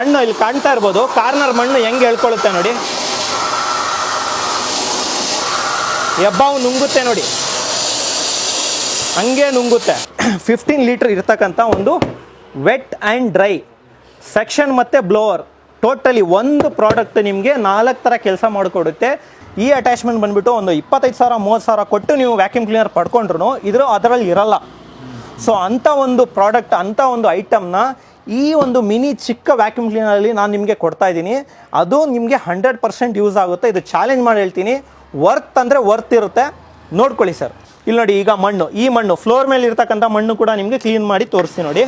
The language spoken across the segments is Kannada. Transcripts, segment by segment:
ಮಣ್ಣು ಇಲ್ಲಿ ಕಾಣ್ತಾ ಇರ್ಬೋದು, ಕಾರ್ನರ್ ಮಣ್ಣು ಹೆಂಗೆ ಎಳ್ಕೊಳ್ಳುತ್ತೆ ನೋಡಿ, ಹೆಬ್ಬಾವು ನುಂಗುತ್ತೆ ನೋಡಿ, ಹಂಗೆ ನುಂಗುತ್ತೆ. 15 ಲೀಟರ್ ಇರ್ತಕ್ಕಂಥ ಒಂದು ವೆಟ್ ಆ್ಯಂಡ್ ಡ್ರೈ ಸೆಕ್ಷನ್ ಮತ್ತು ಬ್ಲೋವರ್, ಟೋಟಲಿ ಒಂದು ಪ್ರಾಡಕ್ಟ್ ನಿಮಗೆ 4 ಥರ ಕೆಲಸ ಮಾಡಿಕೊಡುತ್ತೆ. ಈ ಅಟ್ಯಾಚ್ಮೆಂಟ್ ಬಂದುಬಿಟ್ಟು ಒಂದು 25,000-30,000 ಕೊಟ್ಟು ನೀವು ವ್ಯಾಕ್ಯೂಮ್ ಕ್ಲೀನರ್ ಪಡ್ಕೊಂಡ್ರು ಅದರಲ್ಲಿ ಇರಲ್ಲ. ಸೊ ಅಂಥ ಒಂದು ಪ್ರಾಡಕ್ಟ್, ಅಂಥ ಒಂದು ಐಟಮ್ನ ಈ ಒಂದು ಮಿನಿ ಚಿಕ್ಕ ವ್ಯಾಕ್ಯೂಮ್ ಕ್ಲೀನರಲ್ಲಿ ನಾನು ನಿಮಗೆ ಕೊಡ್ತಾ ಇದ್ದೀನಿ. ಅದು ನಿಮಗೆ 100% ಯೂಸ್ ಆಗುತ್ತೆ. ಇದು ಚಾಲೆಂಜ್ ಮಾಡಿ ಹೇಳ್ತೀನಿ, ವರ್ತ್ ಅಂದರೆ ವರ್ತ್ ಇರುತ್ತೆ. ನೋಡ್ಕೊಳ್ಳಿ ಸರ್, ಇಲ್ಲಿ ನೋಡಿ, ಈಗ ಮಣ್ಣು, ಈ ಮಣ್ಣು ಫ್ಲೋರ್ ಮೇಲೆ ಇರ್ತಕ್ಕಂಥ ಮಣ್ಣು ಕೂಡ ನಿಮಗೆ ಕ್ಲೀನ್ ಮಾಡಿ ತೋರಿಸ್ತೀನಿ ನೋಡಿ.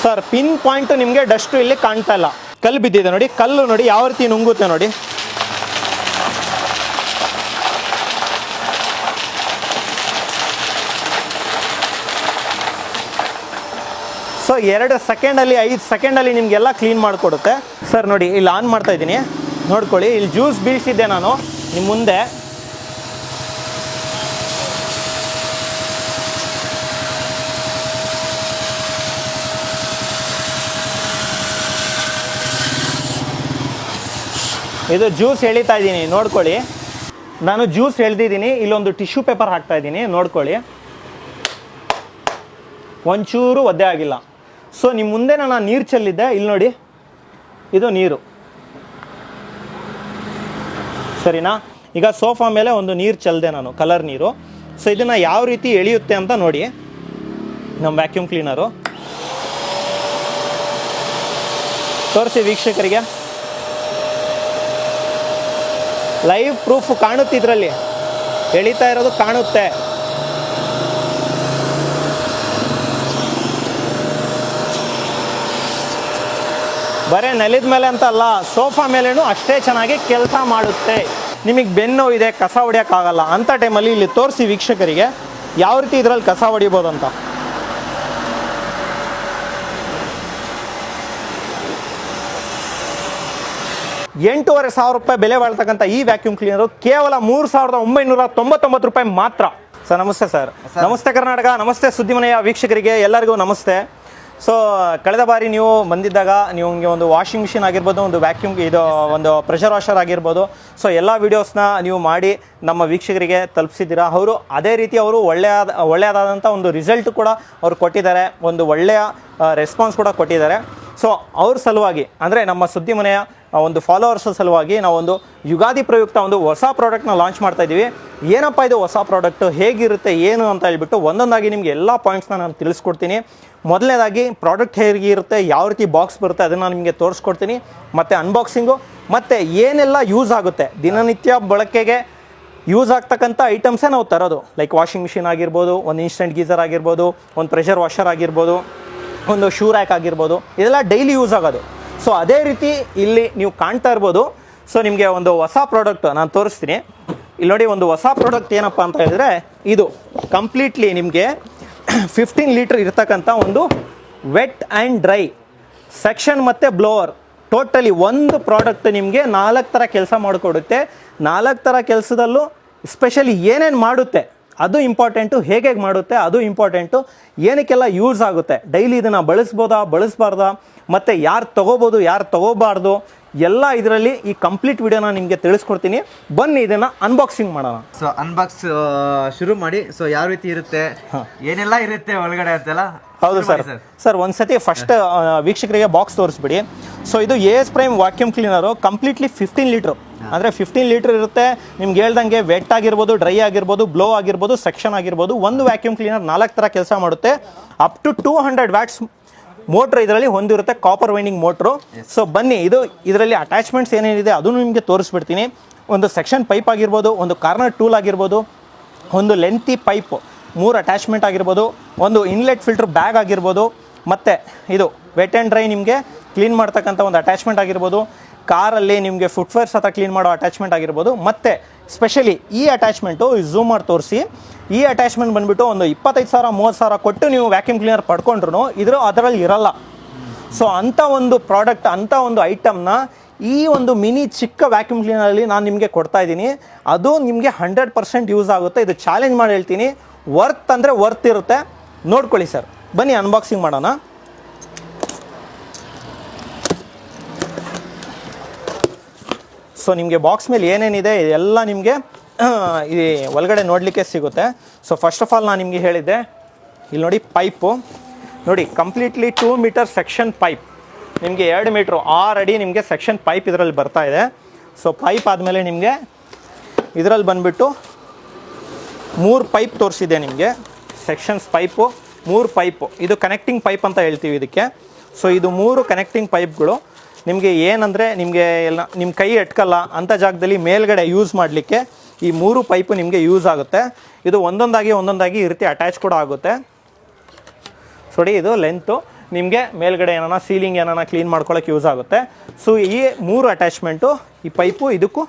ಸರ್ ಪಿನ್ ಪಾಯಿಂಟ್ ನಿಮಗೆ ಡಸ್ಟು ಇಲ್ಲಿ ಕಾಣ್ತಾ ಇಲ್ಲ, ಕಲ್ಲು ಬಿದ್ದಿದೆ ನೋಡಿ, ಕಲ್ಲು ನೋಡಿ ಯಾವ ರೀತಿ ನುಂಗುತ್ತೆ ನೋಡಿ. ಸೊ 2 ಸೆಕೆಂಡಲ್ಲಿ 5 ಸೆಕೆಂಡಲ್ಲಿ ನಿಮಗೆಲ್ಲ ಕ್ಲೀನ್ ಮಾಡಿಕೊಡುತ್ತೆ. ಸರ್ ನೋಡಿ, ಇಲ್ಲಿ ಆನ್ ಮಾಡ್ತಾ ಇದ್ದೀನಿ, ನೋಡ್ಕೊಳ್ಳಿ, ಇಲ್ಲಿ ಜ್ಯೂಸ್ ಬೀಳಿಸಿದ್ದೆ ನಾನು ನಿಮ್ಮ ಮುಂದೆ. ಇದು ಜ್ಯೂಸ್ ಎಳಿತಾ ಇದ್ದೀನಿ ನೋಡ್ಕೊಳ್ಳಿ, ನಾನು ಜ್ಯೂಸ್ ಎಳ್ದಿದ್ದೀನಿ. ಇಲ್ಲೊಂದು ಟಿಶ್ಯೂ ಪೇಪರ್ ಹಾಕ್ತಾ ಇದ್ದೀನಿ ನೋಡ್ಕೊಳ್ಳಿ, ಒಂಚೂರು ಒದ್ದೆ ಆಗಿಲ್ಲ. ಸೊ ನಿಮ್ಮ ಮುಂದೆ ನಾನು ನೀರು ಚೆಲ್ಲಿದ್ದೆ, ಇಲ್ಲಿ ನೋಡಿ, ಇದು ನೀರು, ಸರಿನಾ? ಈಗ ಸೋಫಾ ಮೇಲೆ ಒಂದು ನೀರು ಚೆಲ್ಲಿದೆ ನಾನು, ಕಲರ್ ನೀರು. ಸೊ ಇದನ್ನು ಯಾವ ರೀತಿ ಎಳೆಯುತ್ತೆ ಅಂತ ನೋಡಿ ನಮ್ಮ ವ್ಯಾಕ್ಯೂಮ್ ಕ್ಲೀನರು. ತೋರಿಸಿ ವೀಕ್ಷಕರಿಗೆ, ಲೈವ್ ಪ್ರೂಫ್ ಕಾಣುತ್ತೆ, ಇದರಲ್ಲಿ ಎಳಿತಾ ಇರೋದು ಕಾಣುತ್ತೆ. ಬರೀ ನೆಲದ ಮೇಲೆ ಅಂತ ಅಲ್ಲ, ಸೋಫಾ ಮೇಲೇನು ಅಷ್ಟೇ ಚೆನ್ನಾಗಿ ಕೆಲಸ ಮಾಡುತ್ತೆ. ನಿಮಗೆ ಬೆನ್ನು ಇದೆ, ಕಸ ಹೊಡಿಯೋಕ್ಕಾಗಲ್ಲ ಅಂಥ ಟೈಮಲ್ಲಿ ಇಲ್ಲಿ ತೋರಿಸಿ ವೀಕ್ಷಕರಿಗೆ ಯಾವ ರೀತಿ ಇದರಲ್ಲಿ ಕಸ ಹೊಡಿಬೋದು ಅಂತ. ₹8,500 ಬೆಲೆ ಬಾಳ್ತಕ್ಕಂಥ ಈ ವ್ಯಾಕ್ಯೂಮ್ ಕ್ಲೀನರು ಕೇವಲ ₹3,999 ಮಾತ್ರ. ಸರ್ ನಮಸ್ತೆ. ಸರ್ ನಮಸ್ತೆ ಕರ್ನಾಟಕ, ನಮಸ್ತೆ ಸುದ್ದಿಮನೆಯ ವೀಕ್ಷಕರಿಗೆ ಎಲ್ಲರಿಗೂ ನಮಸ್ತೆ. ಸೊ ಕಳೆದ ಬಾರಿ ನೀವು ಬಂದಿದ್ದಾಗ ನಿಮಗೆ ಒಂದು ವಾಷಿಂಗ್ ಮಿಷಿನ್ ಆಗಿರ್ಬೋದು, ಒಂದು ವ್ಯಾಕ್ಯೂಮ್, ಇದು ಒಂದು ಪ್ರೆಷರ್ ವಾಷರ್ ಆಗಿರ್ಬೋದು, ಸೊ ಎಲ್ಲ ವೀಡಿಯೋಸ್ನ ನೀವು ಮಾಡಿ ನಮ್ಮ ವೀಕ್ಷಕರಿಗೆ ತಲುಪಿಸಿದ್ದೀರಾ. ಅವರು ಅದೇ ರೀತಿ ಅವರು ಒಳ್ಳೆಯದಾದಂಥ ಒಂದು ರಿಸಲ್ಟ್ ಕೂಡ ಅವರು ಕೊಟ್ಟಿದ್ದಾರೆ, ಒಂದು ಒಳ್ಳೆಯ ರೆಸ್ಪಾನ್ಸ್ ಕೂಡ ಕೊಟ್ಟಿದ್ದಾರೆ. ಸೊ ಅವ್ರ ಸಲುವಾಗಿ, ಅಂದರೆ ನಮ್ಮ ಸುದ್ದಿಮನೆಯ ಒಂದು ಫಾಲೋವರ್ಸ್ ಸಲುವಾಗಿ ನಾವು ಒಂದು ಯುಗಾದಿ ಪ್ರಯುಕ್ತ ಒಂದು ಹೊಸ ಪ್ರಾಡಕ್ಟ್ನ ಲಾಂಚ್ ಮಾಡ್ತಾ ಇದ್ದೀವಿ. ಏನಪ್ಪ ಇದು ಹೊಸ ಪ್ರಾಡಕ್ಟು, ಹೇಗಿರುತ್ತೆ ಏನು ಅಂತ ಹೇಳ್ಬಿಟ್ಟು ಒಂದೊಂದಾಗಿ ನಿಮಗೆ ಎಲ್ಲ ಪಾಯಿಂಟ್ಸ್ನ ನಾನು ತಿಳಿಸ್ಕೊಡ್ತೀನಿ. ಮೊದಲನೇದಾಗಿ ಪ್ರಾಡಕ್ಟ್ ಹೇಗಿರುತ್ತೆ, ಯಾವ ರೀತಿ ಬಾಕ್ಸ್ ಬರುತ್ತೆ ಅದನ್ನು ನಿಮಗೆ ತೋರಿಸ್ಕೊಡ್ತೀನಿ, ಮತ್ತು ಅನ್ಬಾಕ್ಸಿಂಗು, ಮತ್ತು ಏನೆಲ್ಲ ಯೂಸ್ ಆಗುತ್ತೆ, ದಿನನಿತ್ಯ ಬಳಕೆಗೆ ಯೂಸ್ ಆಗ್ತಕ್ಕಂಥ ಐಟಮ್ಸೇ ನಾವು ತರೋದು. ಲೈಕ್ ವಾಷಿಂಗ್ ಮಿಷಿನ್ ಆಗಿರ್ಬೋದು, ಒಂದು ಇನ್ಸ್ಟೆಂಟ್ ಗೀಸರ್ ಆಗಿರ್ಬೋದು, ಒಂದು ಪ್ರೆಷರ್ ವಾಷರ್ ಆಗಿರ್ಬೋದು, ಒಂದು ಶೂ ರ್ಯಾಕ್ ಆಗಿರ್ಬೋದು, ಇದೆಲ್ಲ ಡೈಲಿ ಯೂಸ್ ಆಗೋದು. ಸೊ ಅದೇ ರೀತಿ ಇಲ್ಲಿ ನೀವು ಕಾಣ್ತಾ ಇರ್ಬೋದು. ಸೊ ನಿಮಗೆ ಒಂದು ಹೊಸ ಪ್ರಾಡಕ್ಟ್ ನಾನು ತೋರಿಸ್ತೀನಿ. ಇಲ್ಲಿ ನೋಡಿ, ಒಂದು ಹೊಸ ಪ್ರಾಡಕ್ಟ್ ಏನಪ್ಪ ಅಂತ ಹೇಳಿದ್ರೆ, ಇದು ಕಂಪ್ಲೀಟ್ಲಿ ನಿಮಗೆ 15 ಲೀಟರ್ ಇರ್ತಕ್ಕಂಥ ಒಂದು ವೆಟ್ ಆ್ಯಂಡ್ ಡ್ರೈ ಸೆಕ್ಷನ್ ಮತ್ತು ಬ್ಲೋವರ್, ಟೋಟಲಿ ಒಂದು ಪ್ರಾಡಕ್ಟ್ ನಿಮಗೆ 4 ಥರ ಕೆಲಸ ಮಾಡಿಕೊಡುತ್ತೆ. 4 ಥರ ಕೆಲಸದಲ್ಲೂ ಸ್ಪೆಷಲಿ ಏನೇನು ಮಾಡುತ್ತೆ ಅದು ಇಂಪಾರ್ಟೆಂಟು, ಹೇಗೆ ಮಾಡುತ್ತೆ ಅದು ಇಂಪಾರ್ಟೆಂಟು, ಏನಕ್ಕೆಲ್ಲ ಯೂಸ್ ಆಗುತ್ತೆ, ಡೈಲಿ ಇದನ್ನು ಬಳಸ್ಬೋದಾ ಬಳಸಬಾರ್ದಾ, ಮತ್ತು ಯಾರು ತೊಗೋಬೋದು ಯಾರು ತೊಗೋಬಾರ್ದು, ಎಲ್ಲ ಇದರಲ್ಲಿ ಈ ಕಂಪ್ಲೀಟ್ ವಿಡಿಯೋನ ನಿಮಗೆ ತಿಳಿಸ್ಕೊಡ್ತೀನಿ. ಬನ್ನಿ ಇದನ್ನು ಅನ್ಬಾಕ್ಸಿಂಗ್ ಮಾಡೋಣ. ಸೊ ಅನ್ಬಾಕ್ಸ್ ಶುರು ಮಾಡಿ. ಸೊ ಯಾವ ರೀತಿ ಇರುತ್ತೆ, ಏನೆಲ್ಲ ಇರುತ್ತೆ ಒಳಗಡೆ ಅಂತೆಲ್ಲ. ಹೌದು ಸರ್. ಸರ್ ಒಂದ್ಸತಿ ಫಸ್ಟ್ ವೀಕ್ಷಕರಿಗೆ ಬಾಕ್ಸ್ ತೋರಿಸ್ಬಿಡಿ. ಸೊ ಇದು AS prime vacuum cleaner, completely 15 litre, ಅಂದರೆ 15 ಲೀಟರ್ ಇರುತ್ತೆ. ನಿಮ್ಗೆ ಹೇಳ್ದಂಗೆ ವೆಟ್ ಆಗಿರ್ಬೋದು, ಡ್ರೈ ಆಗಿರ್ಬೋದು, ಬ್ಲೋ ಆಗಿರ್ಬೋದು, ಸೆಕ್ಷನ್ ಆಗಿರ್ಬೋದು. ಒಂದು ವ್ಯಾಕ್ಯೂಮ್ ಕ್ಲೀನರ್ 4 ಥರ ಕೆಲಸ ಮಾಡುತ್ತೆ. ಅಪ್ ಟು 200 ವ್ಯಾಟ್ಸ್ ಮೋಟ್ರ್ ಇದರಲ್ಲಿ ಹೊಂದಿರುತ್ತೆ, ಕಾಪರ್ ವೈಂಡಿಂಗ್ ಮೋಟ್ರು. ಸೊ ಬನ್ನಿ, ಇದರಲ್ಲಿ ಅಟ್ಯಾಚ್ಮೆಂಟ್ಸ್ ಏನೇನಿದೆ ಅದನ್ನು ನಿಮಗೆ ತೋರಿಸ್ಬಿಡ್ತೀನಿ. ಒಂದು ಸೆಕ್ಷನ್ ಪೈಪ್ ಆಗಿರ್ಬೋದು, ಒಂದು ಕಾರ್ನರ್ ಟೂಲ್ ಆಗಿರ್ಬೋದು, ಒಂದು ಲೆಂತಿ ಪೈಪ್ 3 ಅಟ್ಯಾಚ್ಮೆಂಟ್ ಆಗಿರ್ಬೋದು, ಒಂದು ಇನ್ಲೆಟ್ ಫಿಲ್ಟರ್ ಬ್ಯಾಗ್ ಆಗಿರ್ಬೋದು, ಮತ್ತು ಇದು ವೆಟ್ ಆ್ಯಂಡ್ ಡ್ರೈ ನಿಮಗೆ ಕ್ಲೀನ್ ಮಾಡ್ತಕ್ಕಂಥ ಒಂದು ಅಟ್ಯಾಚ್ಮೆಂಟ್ ಆಗಿರ್ಬೋದು, ಕಾರಲ್ಲಿ ನಿಮಗೆ ಫುಟ್ವೇರ್ಸ್ ಹತ್ರ ಕ್ಲೀನ್ ಮಾಡೋ ಅಟ್ಯಾಚ್ಮೆಂಟ್ ಆಗಿರ್ಬೋದು. ಮತ್ತು ಸ್ಪೆಷಲಿ ಈ ಅಟ್ಯಾಚ್ಮೆಂಟು ಝೂಮ್ ಮಾಡಿ ತೋರಿಸಿ, ಈ ಅಟ್ಯಾಚ್ಮೆಂಟ್ ಬಂದುಬಿಟ್ಟು ಒಂದು 25,000-30,000 ಕೊಟ್ಟು ನೀವು ವ್ಯಾಕ್ಯೂಮ್ ಕ್ಲೀನರ್ ಪಡ್ಕೊಂಡ್ರು ಅದರಲ್ಲಿ ಇರಲ್ಲ. ಸೊ ಅಂಥ ಒಂದು ಪ್ರಾಡಕ್ಟ್, ಅಂಥ ಒಂದು ಐಟಮ್ನ ಈ ಒಂದು ಮಿನಿ ಚಿಕ್ಕ ವ್ಯಾಕ್ಯೂಮ್ ಕ್ಲೀನರಲ್ಲಿ ನಾನು ನಿಮಗೆ ಕೊಡ್ತಾ ಇದ್ದೀನಿ. ಅದು ನಿಮಗೆ 100% ಯೂಸ್ ಆಗುತ್ತೆ. ಇದು ಚಾಲೆಂಜ್ ಮಾಡಿ ಹೇಳ್ತೀನಿ, ವರ್ತ್ ಅಂದರೆ ವರ್ತ್ ಇರುತ್ತೆ. ನೋಡ್ಕೊಳ್ಳಿ ಸರ್, ಬನ್ನಿ ಅನ್ಬಾಕ್ಸಿಂಗ್ ಮಾಡೋಣ. ಸೊ ನಿಮಗೆ ಬಾಕ್ಸ್ ಮೇಲೆ ಏನೇನಿದೆ ಎಲ್ಲ ನಿಮಗೆ ಈ ಒಳಗಡೆ ನೋಡಲಿಕ್ಕೆ ಸಿಗುತ್ತೆ. ಸೊ ಫಸ್ಟ್ ಆಫ್ ಆಲ್ ನಾನು ನಿಮಗೆ ಹೇಳಿದ್ದೆ, ಇಲ್ಲಿ ನೋಡಿ ಪೈಪು ನೋಡಿ, ಕಂಪ್ಲೀಟ್ಲಿ 2 ಮೀಟರ್ ಸೆಕ್ಷನ್ ಪೈಪ್, ನಿಮಗೆ 2 ಮೀಟ್ರು 6 ಅಡಿ ನಿಮಗೆ ಸೆಕ್ಷನ್ ಪೈಪ್ ಇದರಲ್ಲಿ ಬರ್ತಾ ಇದೆ. ಸೊ ಪೈಪ್ ಆದಮೇಲೆ ನಿಮಗೆ ಇದರಲ್ಲಿ ಬಂದುಬಿಟ್ಟು 3 ಪೈಪ್ ತೋರಿಸಿದೆ ನಿಮಗೆ, ಸೆಕ್ಷನ್ಸ್ ಪೈಪು 3 ಪೈಪು, ಇದು ಕನೆಕ್ಟಿಂಗ್ ಪೈಪ್ ಅಂತ ಹೇಳ್ತೀವಿ ಇದಕ್ಕೆ. ಸೊ ಇದು 3 ಕನೆಕ್ಟಿಂಗ್ ಪೈಪ್ಗಳು ನಿಮಗೆ ಏನಂದರೆ ನಿಮಗೆ ಎಲ್ಲ ನಿಮ್ಮ ಕೈ ಎಟ್ಕಲ್ಲ ಅಂಥ ಜಾಗದಲ್ಲಿ ಮೇಲ್ಗಡೆ ಯೂಸ್ ಮಾಡಲಿಕ್ಕೆ ಈ 3 ಪೈಪು ನಿಮಗೆ ಯೂಸ್ ಆಗುತ್ತೆ. ಇದು ಒಂದೊಂದಾಗಿ ಈ ರೀತಿ ಅಟ್ಯಾಚ್ ಕೂಡ ಆಗುತ್ತೆ. ನೋಡಿ ಇದು ಲೆಂತು, ನಿಮಗೆ ಮೇಲ್ಗಡೆ ಏನಾನ ಸೀಲಿಂಗ್ ಏನಾನ ಕ್ಲೀನ್ ಮಾಡ್ಕೊಳ್ಳೋಕೆ ಯೂಸ್ ಆಗುತ್ತೆ. ಸೊ ಈ 3 ಅಟ್ಯಾಚ್ಮೆಂಟು ಈ ಪೈಪು ಇದಕ್ಕೂ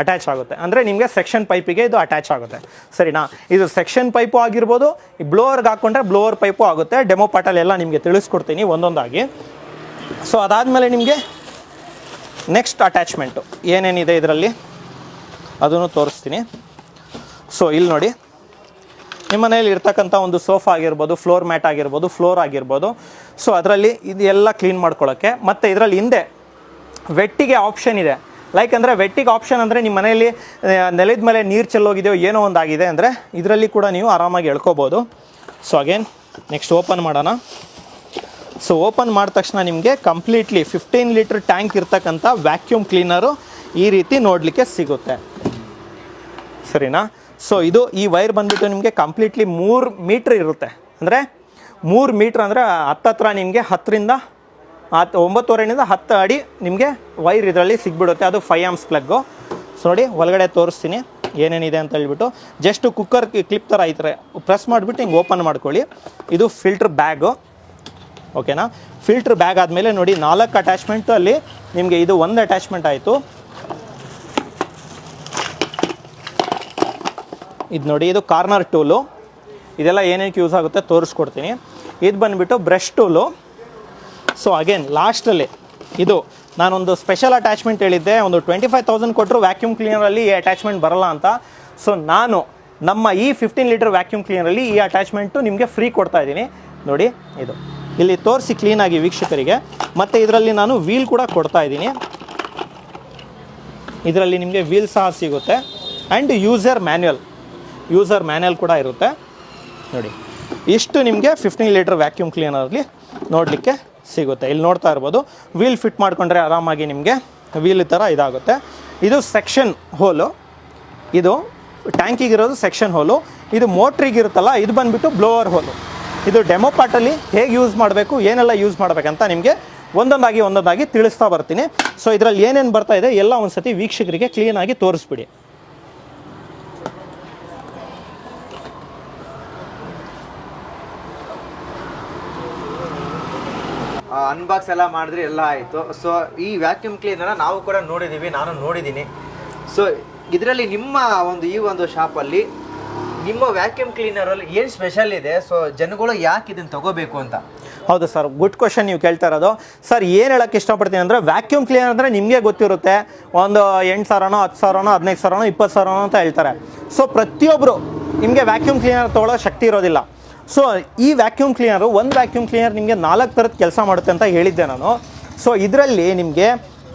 ಅಟ್ಯಾಚ್ ಆಗುತ್ತೆ, ಅಂದರೆ ನಿಮಗೆ ಸೆಕ್ಷನ್ ಪೈಪಿಗೆ ಇದು ಅಟ್ಯಾಚ್ ಆಗುತ್ತೆ. ಸರಿನಾ? ಇದು ಸೆಕ್ಷನ್ ಪೈಪು ಆಗಿರ್ಬೋದು, ಈ ಬ್ಲೋವರ್ಗೆ ಹಾಕ್ಕೊಂಡ್ರೆ ಬ್ಲೋವರ್ ಪೈಪು ಆಗುತ್ತೆ. ಡೆಮೋ ಪಾರ್ಟಲ್ಲೆಲ್ಲ ನಿಮಗೆ ತಿಳಿಸ್ಕೊಡ್ತೀನಿ ಒಂದೊಂದಾಗಿ. ಸೊ ಅದಾದಮೇಲೆ ನಿಮಗೆ ನೆಕ್ಸ್ಟ್ ಅಟ್ಯಾಚ್ಮೆಂಟು ಏನೇನಿದೆ ಇದರಲ್ಲಿ ಅದನ್ನು ತೋರಿಸ್ತೀನಿ. ಸೊ ಇಲ್ಲಿ ನೋಡಿ, ನಿಮ್ಮ ಮನೇಲಿ ಇರ್ತಕ್ಕಂಥ ಒಂದು ಸೋಫಾ ಆಗಿರ್ಬೋದು, ಫ್ಲೋರ್ ಮ್ಯಾಟ್ ಆಗಿರ್ಬೋದು, ಫ್ಲೋರ್ ಆಗಿರ್ಬೋದು. ಸೊ ಅದರಲ್ಲಿ ಇದೆಲ್ಲ ಕ್ಲೀನ್ ಮಾಡ್ಕೊಳ್ಳೋಕ್ಕೆ. ಮತ್ತು ಇದರಲ್ಲಿ ಹಿಂದೆ ವೆಟ್ಟಿಗೆ ಆಪ್ಷನ್ ಇದೆ. ಲೈಕ್ ಅಂದರೆ ವೆಟ್ಟಿಗೆ ಆಪ್ಷನ್ ಅಂದರೆ ನಿಮ್ಮ ಮನೆಯಲ್ಲಿ ನೆಲದ ಮೇಲೆ ನೀರು ಚೆಲ್ಲೋಗಿದೆಯೋ ಏನೋ ಒಂದಾಗಿದೆ ಅಂದರೆ ಇದರಲ್ಲಿ ಕೂಡ ನೀವು ಆರಾಮಾಗಿ ಎಳ್ಕೊಬೋದು. ಸೊ ಅಗೇನ್ ನೆಕ್ಸ್ಟ್ ಓಪನ್ ಮಾಡೋಣ. ಸೊ ಓಪನ್ ಮಾಡಿದ ತಕ್ಷಣ ನಿಮಗೆ ಕಂಪ್ಲೀಟ್ಲಿ 15 ಲೀಟ್ರ್ ಟ್ಯಾಂಕ್ ಇರ್ತಕ್ಕಂಥ ವ್ಯಾಕ್ಯೂಮ್ ಕ್ಲೀನರು ಈ ರೀತಿ ನೋಡಲಿಕ್ಕೆ ಸಿಗುತ್ತೆ. ಸರಿನಾ? ಸೊ ಇದು ಈ ವೈರ್ ಬಂದುಬಿಟ್ಟು ನಿಮಗೆ ಕಂಪ್ಲೀಟ್ಲಿ 3 ಮೀಟ್ರ್ ಇರುತ್ತೆ. ಅಂದರೆ 3 ಮೀಟ್ರ್ ಅಂದರೆ ಹತ್ತತ್ರ ನಿಮಗೆ 10ರಿಂದ 9.5ರಿಂದ 10 ಅಡಿ ನಿಮಗೆ ವೈರ್ ಇದರಲ್ಲಿ ಸಿಗ್ಬಿಡುತ್ತೆ. ಅದು 5 ಆಮ್ಸ್ ಪ್ಲಗ್ಗು. ಸೊ ನೋಡಿ ಒಳಗಡೆ ತೋರಿಸ್ತೀನಿ ಏನೇನಿದೆ ಅಂತ ಹೇಳ್ಬಿಟ್ಟು. ಜಸ್ಟ್ ಕುಕ್ಕರ್ ಕ್ಲಿಪ್ ಥರ ಐತ್ರೆ, ಪ್ರೆಸ್ ಮಾಡಿಬಿಟ್ಟು ಹಿಂಗೆ ಓಪನ್ ಮಾಡ್ಕೊಳ್ಳಿ. ಇದು ಫಿಲ್ಟ್ರ್ ಬ್ಯಾಗು, ಓಕೆನಾ? ಫಿಲ್ಟ್ರ್ ಬ್ಯಾಗ್ ಆದಮೇಲೆ ನೋಡಿ 4 ಅಟ್ಯಾಚ್ಮೆಂಟು ಅಲ್ಲಿ ನಿಮಗೆ ಇದು 1 ಅಟ್ಯಾಚ್ಮೆಂಟ್ ಆಯಿತು. ಇದು ನೋಡಿ, ಇದು ಕಾರ್ನರ್ ಟೂಲು. ಇದೆಲ್ಲ ಏನೇನಕ್ಕೆ ಯೂಸ್ ಆಗುತ್ತೆ ತೋರಿಸ್ಕೊಡ್ತೀನಿ. ಇದು ಬಂದುಬಿಟ್ಟು ಬ್ರಷ್ ಟೂಲು. ಸೊ ಅಗೇನ್ ಲಾಸ್ಟಲ್ಲಿ ಇದು ನಾನೊಂದು ಸ್ಪೆಷಲ್ ಅಟ್ಯಾಚ್ಮೆಂಟ್ ಹೇಳಿದ್ದೆ, ಒಂದು 25,000 ಕೊಟ್ಟರು ವ್ಯಾಕ್ಯೂಮ್ ಕ್ಲೀನರಲ್ಲಿ ಈ ಅಟ್ಯಾಚ್ಮೆಂಟ್ ಬರಲ್ಲ ಅಂತ. ಸೊ ನಾನು ನಮ್ಮ ಈ 15 ಲೀಟರ್ ವ್ಯಾಕ್ಯೂಮ್ ಕ್ಲೀನರಲ್ಲಿ ಈ ಅಟ್ಯಾಚ್ಮೆಂಟು ನಿಮಗೆ ಫ್ರೀ ಕೊಡ್ತಾ ಇದ್ದೀನಿ. ನೋಡಿ ಇದು ಇಲ್ಲಿ ತೋರಿಸಿ ಕ್ಲೀನಾಗಿ ವೀಕ್ಷಕರಿಗೆ. ಮತ್ತು ಇದರಲ್ಲಿ ನಾನು ವೀಲ್ ಕೂಡ ಕೊಡ್ತಾ ಇದ್ದೀನಿ. ಇದರಲ್ಲಿ ನಿಮಗೆ ವೀಲ್ ಸಹ ಸಿಗುತ್ತೆ ಆ್ಯಂಡ್ ಯೂಸರ್ ಮ್ಯಾನ್ಯಲ್ ಕೂಡ ಇರುತ್ತೆ. ನೋಡಿ ಇಷ್ಟು ನಿಮಗೆ 15 ಲೀಟರ್ ವ್ಯಾಕ್ಯೂಮ್ ಕ್ಲೀನರಲ್ಲಿ ನೋಡಲಿಕ್ಕೆ ಸಿಗುತ್ತೆ. ಇಲ್ಲಿ ನೋಡ್ತಾ ಇರ್ಬೋದು, ವೀಲ್ ಫಿಟ್ ಮಾಡಿಕೊಂಡ್ರೆ ಆರಾಮಾಗಿ ನಿಮಗೆ ವೀಲ್ ಥರ ಇದಾಗುತ್ತೆ. ಇದು ಸೆಕ್ಷನ್ ಹೋಲು, ಇದು ಟ್ಯಾಂಕಿಗಿರೋದು ಸೆಕ್ಷನ್ ಹೋಲು. ಇದು ಮೋಟ್ರಿಗಿರುತ್ತಲ್ಲ, ಇದು ಬಂದುಬಿಟ್ಟು ಬ್ಲೋವರ್ ಹೋಲು. ಇದು ಡೆಮೋ ಪಾರ್ಟಲ್ಲಿ ಹೇಗೆ ಯೂಸ್ ಮಾಡಬೇಕು, ಏನೆಲ್ಲ ಯೂಸ್ ಮಾಡಬೇಕಂತ ನಿಮಗೆ ಒಂದೊಂದಾಗಿ ತಿಳಿಸ್ತಾ ಬರ್ತೀನಿ. ಸೊ ಇದರಲ್ಲಿ ಏನೇನು ಬರ್ತಾ ಇದೆ ಎಲ್ಲ ಒಂದು ಸತಿ ವೀಕ್ಷಕರಿಗೆ ಕ್ಲೀನಾಗಿ ತೋರಿಸ್ಬಿಡಿ. ಅನ್ಬಾಕ್ಸ್ ಎಲ್ಲ ಮಾಡಿದ್ರಿ, ಎಲ್ಲ ಆಯಿತು. ಸೊ ಈ ವ್ಯಾಕ್ಯೂಮ್ ಕ್ಲೀನರ್ ನಾವು ಕೂಡ ನೋಡಿದ್ದೀವಿ, ನಾನು ನೋಡಿದ್ದೀನಿ. ಸೊ ಇದರಲ್ಲಿ ನಿಮ್ಮ ಈ ಒಂದು ಶಾಪಲ್ಲಿ ನಿಮ್ಮ ವ್ಯಾಕ್ಯೂಮ್ ಕ್ಲೀನರಲ್ಲಿ ಏನು ಸ್ಪೆಷಲ್ ಇದೆ? ಸೊ ಜನಗಳು ಯಾಕೆ ಇದನ್ನು ತಗೋಬೇಕು ಅಂತ? ಹೌದು ಸರ್, ಗುಡ್ ಕ್ವಶನ್ ನೀವು ಕೇಳ್ತಾ ಇರೋದು. ಸರ್ ಏನು ಹೇಳೋಕ್ಕೆ ಇಷ್ಟಪಡ್ತೀನಿ ಅಂದರೆ, ವ್ಯಾಕ್ಯೂಮ್ ಕ್ಲೀನರ್ ಅಂದರೆ ನಿಮಗೆ ಗೊತ್ತಿರುತ್ತೆ, ಒಂದು 8,000ನೋ 10,000ನೋ 15,000ನೋ 20,000ನೋ ಅಂತ ಹೇಳ್ತಾರೆ. ಸೊ ಪ್ರತಿಯೊಬ್ಬರು ನಿಮಗೆ ವ್ಯಾಕ್ಯೂಮ್ ಕ್ಲೀನರ್ ತೊಗೊಳ್ಳೋ ಶಕ್ತಿ ಇರೋದಿಲ್ಲ. ಸೊ ಈ ವ್ಯಾಕ್ಯೂಮ್ ಕ್ಲೀನರು, ಒಂದು ವ್ಯಾಕ್ಯೂಮ್ ಕ್ಲೀನರ್ ನಿಮಗೆ 4 ಥರದ ಕೆಲಸ ಮಾಡುತ್ತೆ ಅಂತ ಹೇಳಿದ್ದೆ ನಾನು. ಸೊ ಇದರಲ್ಲಿ ನಿಮಗೆ